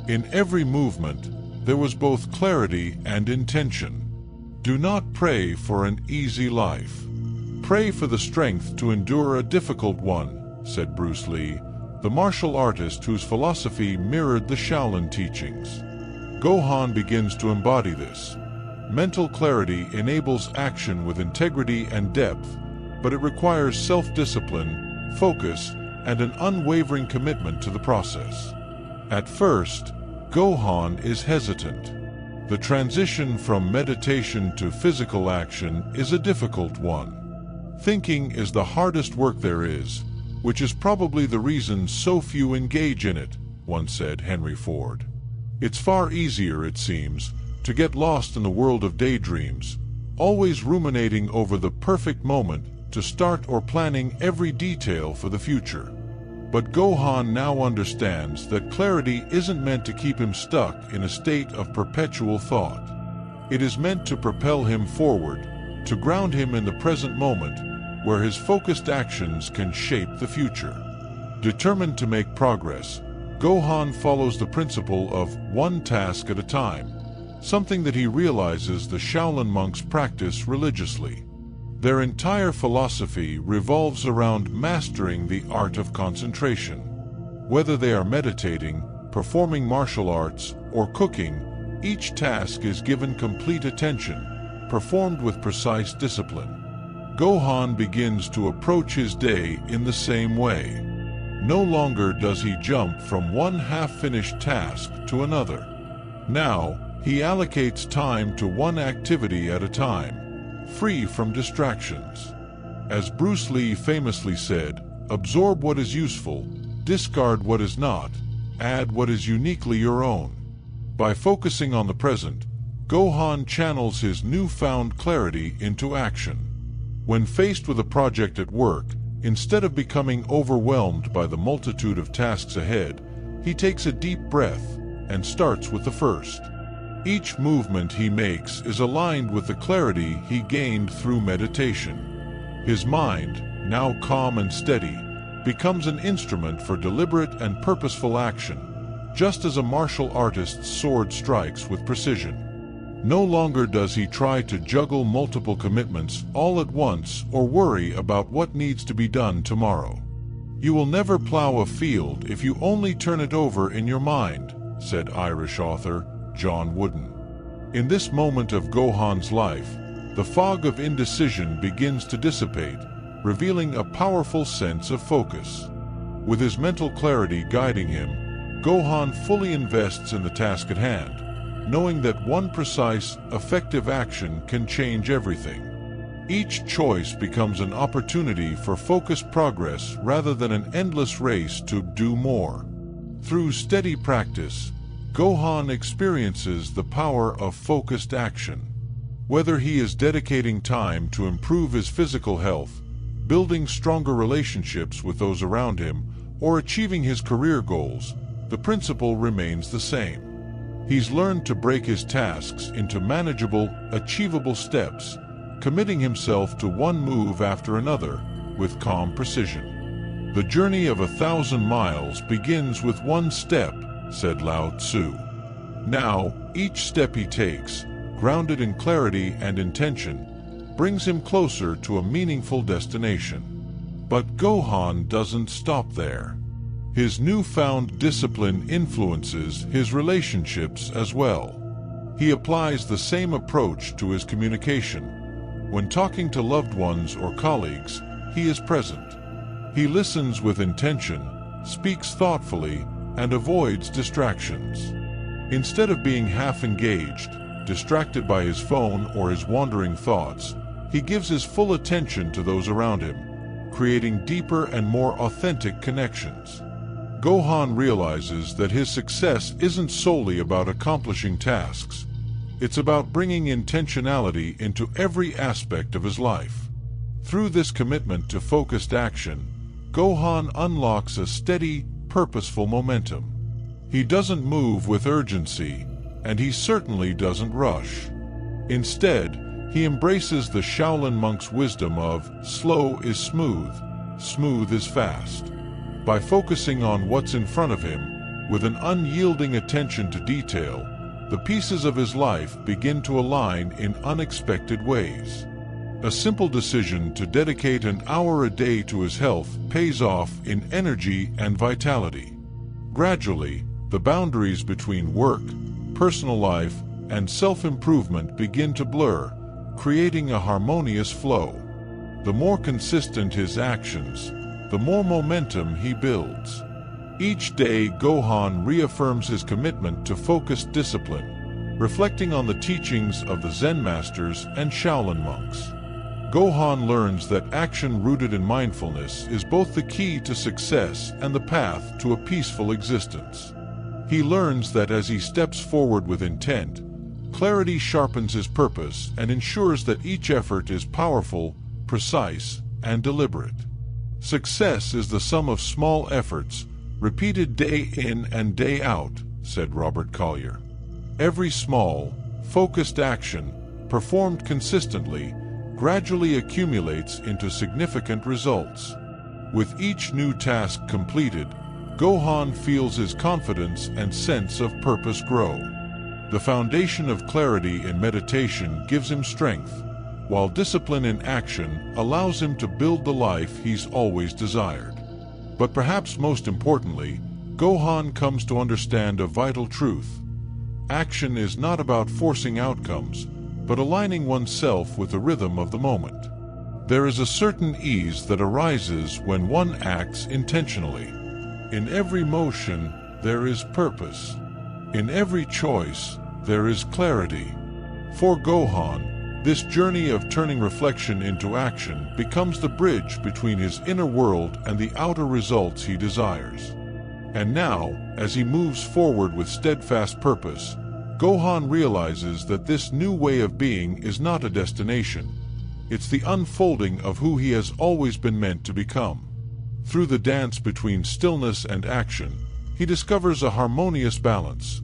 In every movement, there was both clarity and intention. Do not pray for an easy life. Pray for the strength to endure a difficult one, said Bruce Lee, the martial artist whose philosophy mirrored the Shaolin teachings. Gohan begins to embody this. Mental clarity enables action with integrity and depth, but it requires self-discipline, focus, and an unwavering commitment to the process. At first, Gohan is hesitant. The transition from meditation to physical action is a difficult one. Thinking is the hardest work there is, which is probably the reason so few engage in it, once said Henry Ford. It's far easier, it seems, to get lost in the world of daydreams, always ruminating over the perfect moment to start or planning every detail for the future. But Gohan now understands that clarity isn't meant to keep him stuck in a state of perpetual thought. It is meant to propel him forward, to ground him in the present moment, where his focused actions can shape the future. Determined to make progress, Gohan follows the principle of one task at a time, something that he realizes the Shaolin monks practice religiously. Their entire philosophy revolves around mastering the art of concentration. Whether they are meditating, performing martial arts, or cooking, each task is given complete attention, performed with precise discipline. Gohan begins to approach his day in the same way. No longer does he jump from one half-finished task to another. Now, he allocates time to one activity at a time, free from distractions. As Bruce Lee famously said, "Absorb what is useful, discard what is not, add what is uniquely your own." By focusing on the present, Gohan channels his newfound clarity into action. When faced with a project at work, instead of becoming overwhelmed by the multitude of tasks ahead, he takes a deep breath and starts with the first. Each movement he makes is aligned with the clarity he gained through meditation. His mind, now calm and steady, becomes an instrument for deliberate and purposeful action, just as a martial artist's sword strikes with precision. No longer does he try to juggle multiple commitments all at once or worry about what needs to be done tomorrow. "You will never plow a field if you only turn it over in your mind," said Irish author John Wooden. In this moment of Gohan's life, the fog of indecision begins to dissipate, revealing a powerful sense of focus. With his mental clarity guiding him, Gohan fully invests in the task at hand, knowing that one precise, effective action can change everything. Each choice becomes an opportunity for focused progress rather than an endless race to do more. Through steady practice, Gohan experiences the power of focused action. Whether he is dedicating time to improve his physical health, building stronger relationships with those around him, or achieving his career goals, the principle remains the same. He's learned to break his tasks into manageable, achievable steps, committing himself to one move after another with calm precision. "The journey of 1,000 miles begins with one step," said Lao Tzu. Now, each step he takes, grounded in clarity and intention, brings him closer to a meaningful destination. But Gohan doesn't stop there. His newfound discipline influences his relationships as well. He applies the same approach to his communication. When talking to loved ones or colleagues, he is present. He listens with intention, speaks thoughtfully, and avoids distractions. Instead of being half engaged, distracted by his phone or his wandering thoughts, he gives his full attention to those around him, creating deeper and more authentic connections. Gohan realizes that his success isn't solely about accomplishing tasks. It's about bringing intentionality into every aspect of his life. Through this commitment to focused action, Gohan unlocks a steady, purposeful momentum. He doesn't move with urgency, and he certainly doesn't rush. Instead, he embraces the Shaolin monk's wisdom of slow is smooth, smooth is fast. By focusing on what's in front of him, with an unyielding attention to detail, the pieces of his life begin to align in unexpected ways. A simple decision to dedicate an hour a day to his health pays off in energy and vitality. Gradually, the boundaries between work, personal life, and self-improvement begin to blur, creating a harmonious flow. The more consistent his actions, the more momentum he builds. Each day, Gohan reaffirms his commitment to focused discipline, reflecting on the teachings of the Zen masters and Shaolin monks. Gohan learns that action rooted in mindfulness is both the key to success and the path to a peaceful existence. He learns that as he steps forward with intent, clarity sharpens his purpose and ensures that each effort is powerful, precise, and deliberate. "Success is the sum of small efforts, repeated day in and day out," said Robert Collier. Every small, focused action, performed consistently, gradually accumulates into significant results. With each new task completed, Gohan feels his confidence and sense of purpose grow. The foundation of clarity in meditation gives him strength, while discipline in action allows him to build the life he's always desired. But perhaps most importantly, Gohan comes to understand a vital truth. Action is not about forcing outcomes, but aligning oneself with the rhythm of the moment. There is a certain ease that arises when one acts intentionally. In every motion, there is purpose. In every choice, there is clarity. For Gohan, this journey of turning reflection into action becomes the bridge between his inner world and the outer results he desires. And now, as he moves forward with steadfast purpose, Gohan realizes that this new way of being is not a destination. It's the unfolding of who he has always been meant to become. Through the dance between stillness and action, he discovers a harmonious balance.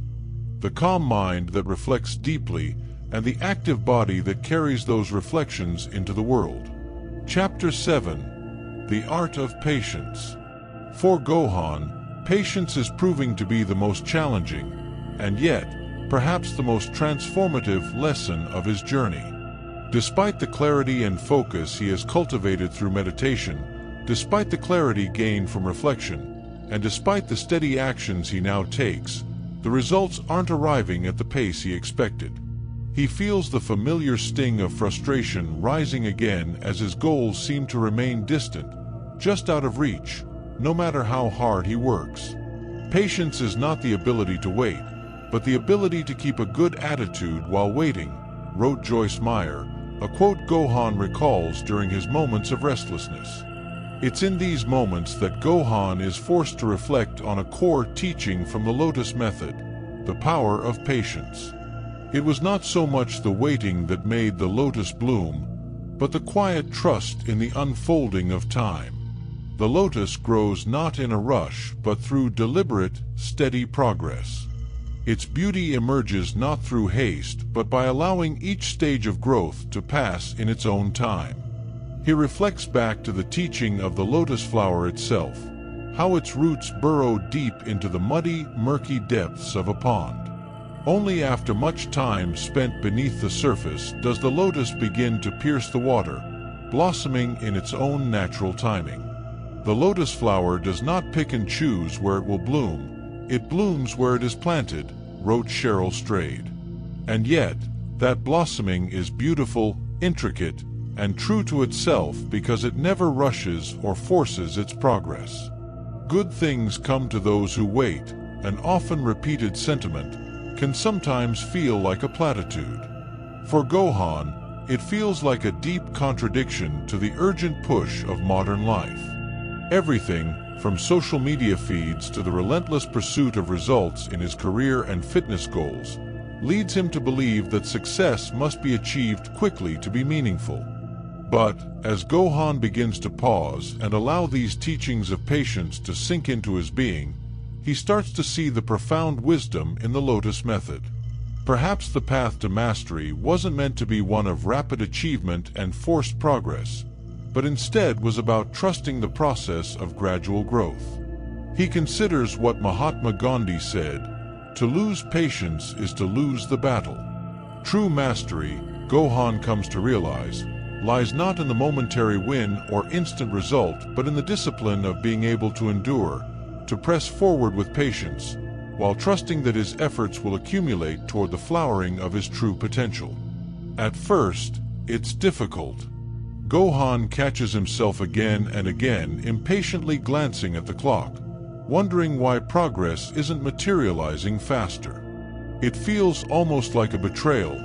The calm mind that reflects deeply and the active body that carries those reflections into the world. Chapter 7: The Art of Patience. For Gohan, patience is proving to be the most challenging, and yet, perhaps the most transformative lesson of his journey. Despite the clarity and focus he has cultivated through meditation, despite the clarity gained from reflection, and despite the steady actions he now takes, the results aren't arriving at the pace he expected. He feels the familiar sting of frustration rising again as his goals seem to remain distant, just out of reach, no matter how hard he works. Patience is not the ability to wait, but the ability to keep a good attitude while waiting, wrote Joyce Meyer, a quote Gohan recalls during his moments of restlessness. It's in these moments that Gohan is forced to reflect on a core teaching from the Lotus Method, the power of patience. It was not so much the waiting that made the lotus bloom, but the quiet trust in the unfolding of time. The lotus grows not in a rush, but through deliberate, steady progress. Its beauty emerges not through haste, but by allowing each stage of growth to pass in its own time. He reflects back to the teaching of the lotus flower itself, how its roots burrow deep into the muddy, murky depths of a pond. Only after much time spent beneath the surface does the lotus begin to pierce the water, blossoming in its own natural timing. The lotus flower does not pick and choose where it will bloom, it blooms where it is planted, wrote Cheryl Strayed. And yet, that blossoming is beautiful, intricate, and true to itself because it never rushes or forces its progress. Good things come to those who wait, an often repeated sentiment, can sometimes feel like a platitude. For Gohan, it feels like a deep contradiction to the urgent push of modern life. Everything, from social media feeds to the relentless pursuit of results in his career and fitness goals, leads him to believe that success must be achieved quickly to be meaningful. But, as Gohan begins to pause and allow these teachings of patience to sink into his being, he starts to see the profound wisdom in the Lotus Method. Perhaps the path to mastery wasn't meant to be one of rapid achievement and forced progress, but instead was about trusting the process of gradual growth. He considers what Mahatma Gandhi said, "To lose patience is to lose the battle." True mastery, Gohan comes to realize, lies not in the momentary win or instant result, but in the discipline of being able to endure, to press forward with patience, while trusting that his efforts will accumulate toward the flowering of his true potential. At first, it's difficult. Gohan catches himself again and again impatiently glancing at the clock, wondering why progress isn't materializing faster. It feels almost like a betrayal.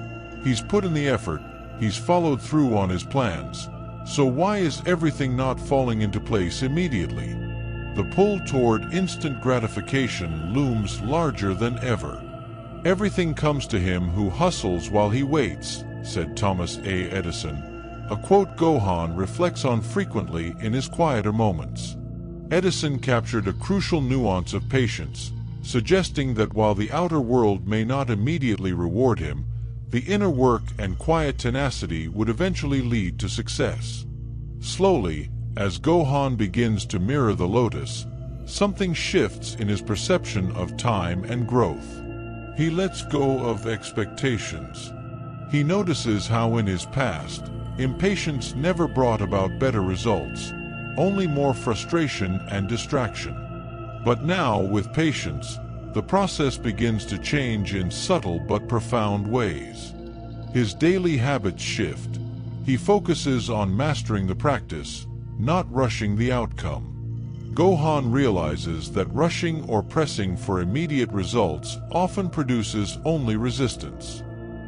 He's put in the effort, he's followed through on his plans, so why is everything not falling into place immediately? The pull toward instant gratification looms larger than ever. "Everything comes to him who hustles while he waits," said Thomas A. Edison, a quote Gohan reflects on frequently in his quieter moments. Edison captured a crucial nuance of patience, suggesting that while the outer world may not immediately reward him, the inner work and quiet tenacity would eventually lead to success. Slowly, as Gohan begins to mirror the lotus, something shifts in his perception of time and growth. He lets go of expectations. He notices how in his past, impatience never brought about better results, only more frustration and distraction. But now, with patience, the process begins to change in subtle but profound ways. His daily habits shift. He focuses on mastering the practice, not rushing the outcome. Gohan realizes that rushing or pressing for immediate results often produces only resistance.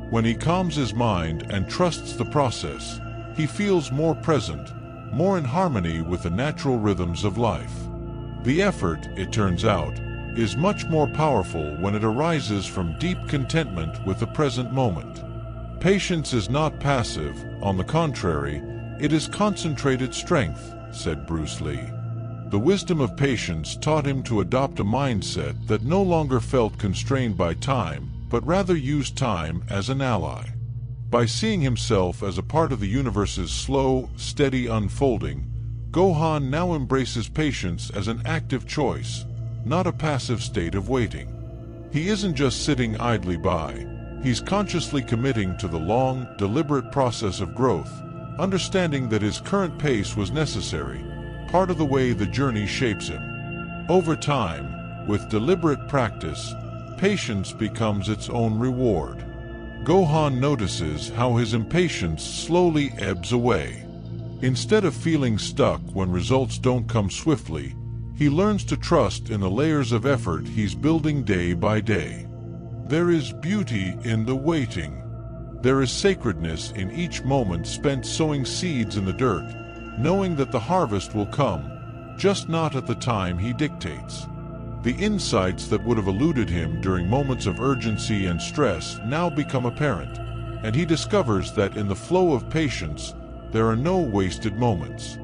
When he calms his mind and trusts the process, he feels more present, more in harmony with the natural rhythms of life. The effort, it turns out, is much more powerful when it arises from deep contentment with the present moment. Patience is not passive, on the contrary, it is concentrated strength, said Bruce Lee. The wisdom of patience taught him to adopt a mindset that no longer felt constrained by time, but rather used time as an ally. By seeing himself as a part of the universe's slow, steady unfolding, Gohan now embraces patience as an active choice, not a passive state of waiting. He isn't just sitting idly by. He's consciously committing to the long, deliberate process of growth, understanding that his current pace was necessary, part of the way the journey shapes him. Over time, with deliberate practice, patience becomes its own reward. Gohan notices how his impatience slowly ebbs away. Instead of feeling stuck when results don't come swiftly, he learns to trust in the layers of effort he's building day by day. There is beauty in the waiting. There is sacredness in each moment spent sowing seeds in the dirt, knowing that the harvest will come, just not at the time he dictates. The insights that would have eluded him during moments of urgency and stress now become apparent, and he discovers that in the flow of patience, there are no wasted moments.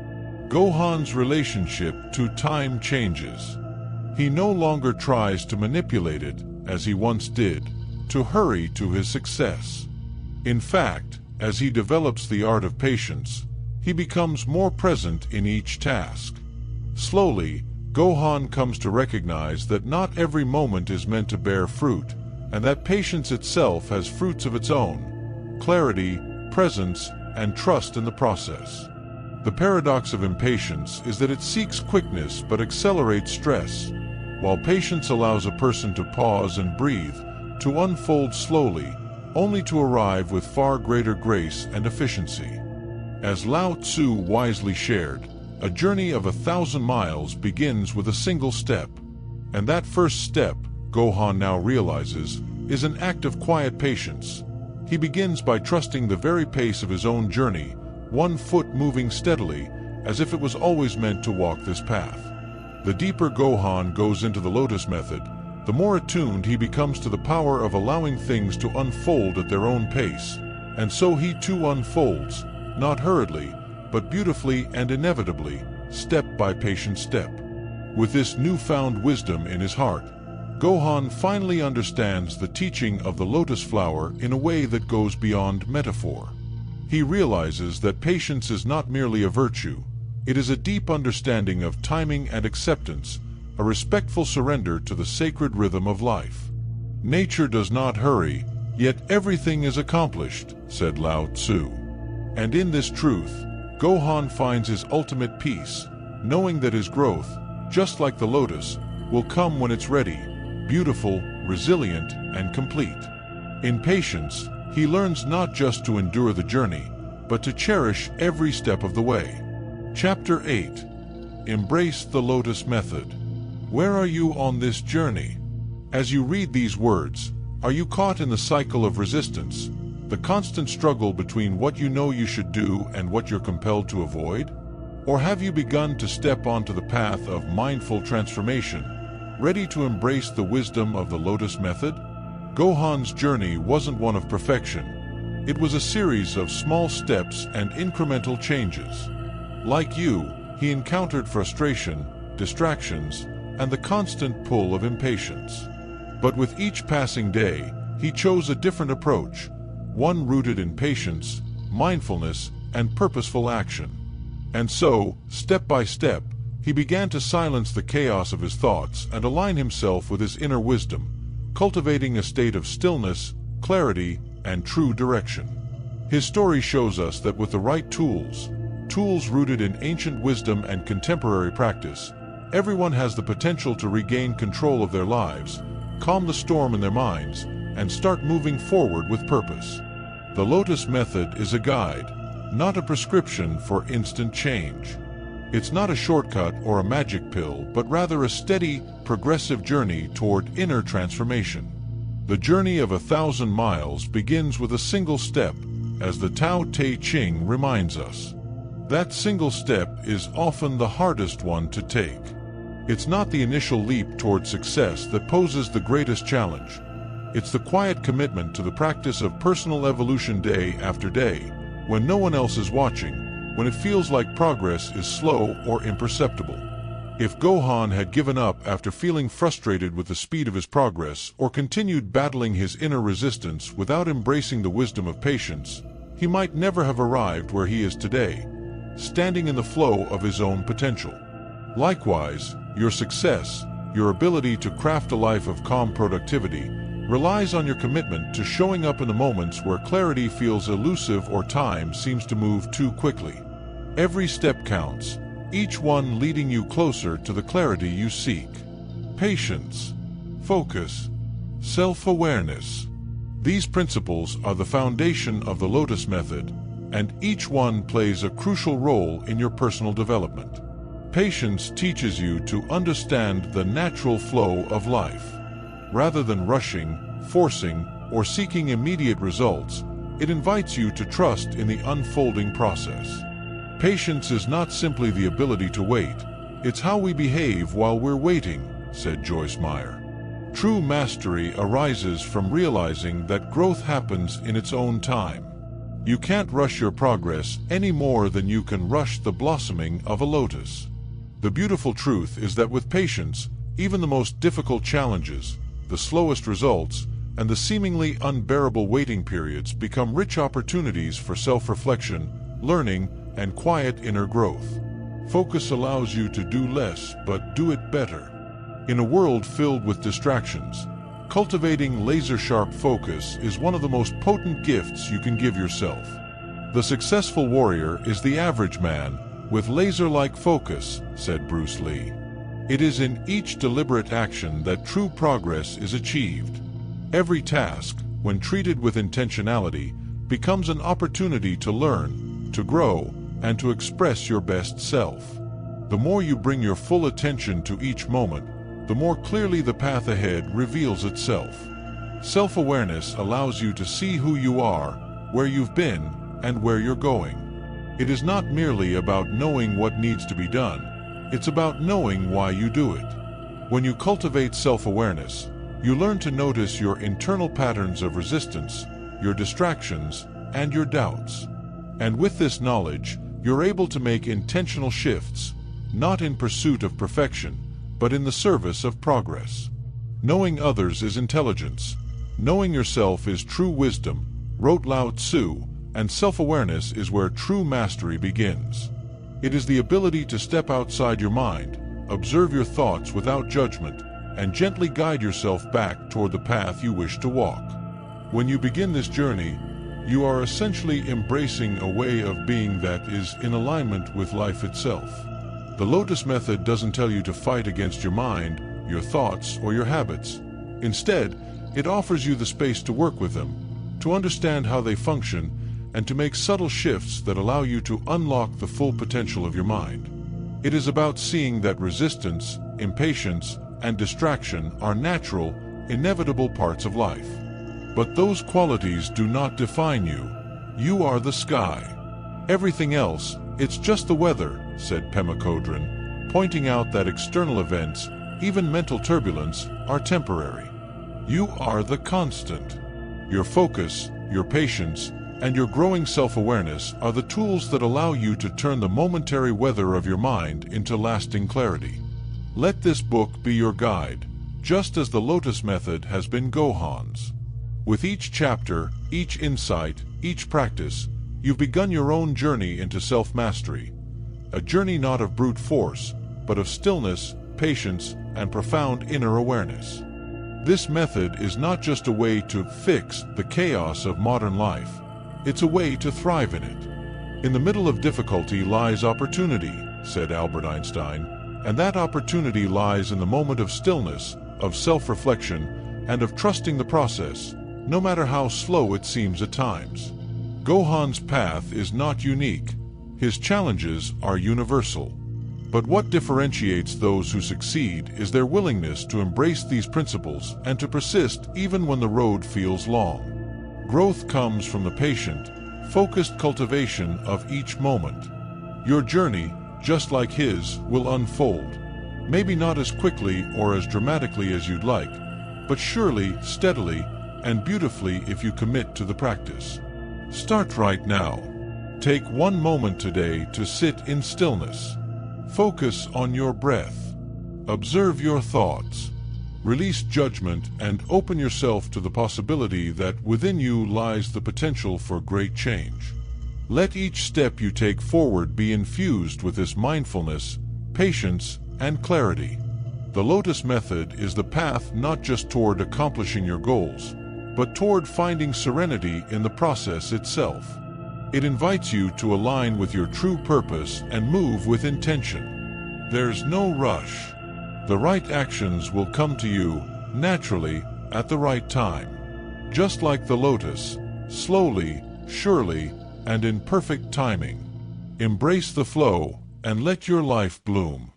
Gohan's relationship to time changes. He no longer tries to manipulate it, as he once did, to hurry to his success. In fact, as he develops the art of patience, he becomes more present in each task. Slowly, Gohan comes to recognize that not every moment is meant to bear fruit, and that patience itself has fruits of its own: clarity, presence, and trust in the process. The paradox of impatience is that it seeks quickness but accelerates stress, while patience allows a person to pause and breathe, to unfold slowly, only to arrive with far greater grace and efficiency. As Lao Tzu wisely shared, a journey of 1,000 miles begins with a single step. And that first step, Gohan now realizes, is an act of quiet patience. He begins by trusting the very pace of his own journey, one foot moving steadily, as if it was always meant to walk this path. The deeper Gohan goes into the Lotus Method, the more attuned he becomes to the power of allowing things to unfold at their own pace, and so he too unfolds, not hurriedly, but beautifully and inevitably, step by patient step. With this newfound wisdom in his heart, Gohan finally understands the teaching of the lotus flower in a way that goes beyond metaphor. He realizes that patience is not merely a virtue, it is a deep understanding of timing and acceptance, a respectful surrender to the sacred rhythm of life. Nature does not hurry, yet everything is accomplished, said Lao Tzu. And in this truth, Gohan finds his ultimate peace, knowing that his growth, just like the lotus, will come when it's ready, beautiful, resilient, and complete. In patience, he learns not just to endure the journey, but to cherish every step of the way. Chapter 8. Embrace the Lotus Method. Where are you on this journey? As you read these words, are you caught in the cycle of resistance, the constant struggle between what you know you should do and what you're compelled to avoid? Or have you begun to step onto the path of mindful transformation, ready to embrace the wisdom of the Lotus Method? Gohan's journey wasn't one of perfection. It was a series of small steps and incremental changes. Like you, he encountered frustration, distractions, and the constant pull of impatience. But with each passing day, he chose a different approach, one rooted in patience, mindfulness, and purposeful action. And so, step by step, He began to silence the chaos of his thoughts and align himself with his inner wisdom, cultivating a state of stillness, clarity, and true direction. His story shows us that with the right tools rooted in ancient wisdom and contemporary practice, everyone has the potential to regain control of their lives, calm the storm in their minds, and start moving forward with purpose. The Lotus Method is a guide, not a prescription for instant change. It's not a shortcut or a magic pill, but rather a steady, progressive journey toward inner transformation. The journey of 1,000 miles begins with a single step, as the Tao Te Ching reminds us. That single step is often the hardest one to take. It's not the initial leap toward success that poses the greatest challenge. It's the quiet commitment to the practice of personal evolution day after day, when no one else is watching, when it feels like progress is slow or imperceptible. If Gohan had given up after feeling frustrated with the speed of his progress, or continued battling his inner resistance without embracing the wisdom of patience, he might never have arrived where he is today, standing in the flow of his own potential. Likewise, your success, your ability to craft a life of calm productivity, relies on your commitment to showing up in the moments where clarity feels elusive or time seems to move too quickly. Every step counts, each one leading you closer to the clarity you seek. Patience, focus, self-awareness. These principles are the foundation of the Lotus Method, and each one plays a crucial role in your personal development. Patience teaches you to understand the natural flow of life. Rather than rushing, forcing, or seeking immediate results, it invites you to trust in the unfolding process. Patience is not simply the ability to wait, it's how we behave while we're waiting, said Joyce Meyer. True mastery arises from realizing that growth happens in its own time. You can't rush your progress any more than you can rush the blossoming of a lotus. The beautiful truth is that with patience, even the most difficult challenges, the slowest results, and the seemingly unbearable waiting periods become rich opportunities for self-reflection, learning, and quiet inner growth. Focus allows you to do less, but do it better. In a world filled with distractions, cultivating laser-sharp focus is one of the most potent gifts you can give yourself. The successful warrior is the average man with laser-like focus, said Bruce Lee. It is in each deliberate action that true progress is achieved. Every task, when treated with intentionality, becomes an opportunity to learn, to grow, and to express your best self. The more you bring your full attention to each moment, the more clearly the path ahead reveals itself. Self-awareness allows you to see who you are, where you've been, and where you're going. It is not merely about knowing what needs to be done, it's about knowing why you do it. When you cultivate self-awareness, you learn to notice your internal patterns of resistance, your distractions, and your doubts. And with this knowledge, you're able to make intentional shifts, not in pursuit of perfection, but in the service of progress. Knowing others is intelligence. Knowing yourself is true wisdom, wrote Lao Tzu, and self-awareness is where true mastery begins. It is the ability to step outside your mind, observe your thoughts without judgment, and gently guide yourself back toward the path you wish to walk. When you begin this journey, you are essentially embracing a way of being that is in alignment with life itself. The Lotus Method doesn't tell you to fight against your mind, your thoughts, or your habits. Instead, it offers you the space to work with them, to understand how they function, and to make subtle shifts that allow you to unlock the full potential of your mind. It is about seeing that resistance, impatience, and distraction are natural, inevitable parts of life. But those qualities do not define you. You are the sky. Everything else, it's just the weather, said Pema Chodron, pointing out that external events, even mental turbulence, are temporary. You are the constant. Your focus, your patience, and your growing self-awareness are the tools that allow you to turn the momentary weather of your mind into lasting clarity. Let this book be your guide, just as the Lotus Method has been Gohan's. With each chapter, each insight, each practice, you've begun your own journey into self-mastery. A journey not of brute force, but of stillness, patience, and profound inner awareness. This method is not just a way to fix the chaos of modern life. It's a way to thrive in it. In the middle of difficulty lies opportunity, said Albert Einstein, and that opportunity lies in the moment of stillness, of self-reflection, and of trusting the process, no matter how slow it seems at times. Gohan's path is not unique. His challenges are universal. But what differentiates those who succeed is their willingness to embrace these principles and to persist even when the road feels long. Growth comes from the patient, focused cultivation of each moment. Your journey, just like his, will unfold. Maybe not as quickly or as dramatically as you'd like, but surely, steadily, and beautifully if you commit to the practice. Start right now. Take one moment today to sit in stillness. Focus on your breath. Observe your thoughts. Release judgment and open yourself to the possibility that within you lies the potential for great change. Let each step you take forward be infused with this mindfulness, patience, and clarity. The Lotus Method is the path not just toward accomplishing your goals, but toward finding serenity in the process itself. It invites you to align with your true purpose and move with intention. There's no rush. The right actions will come to you, naturally, at the right time. Just like the lotus, slowly, surely, and in perfect timing. Embrace the flow, and let your life bloom.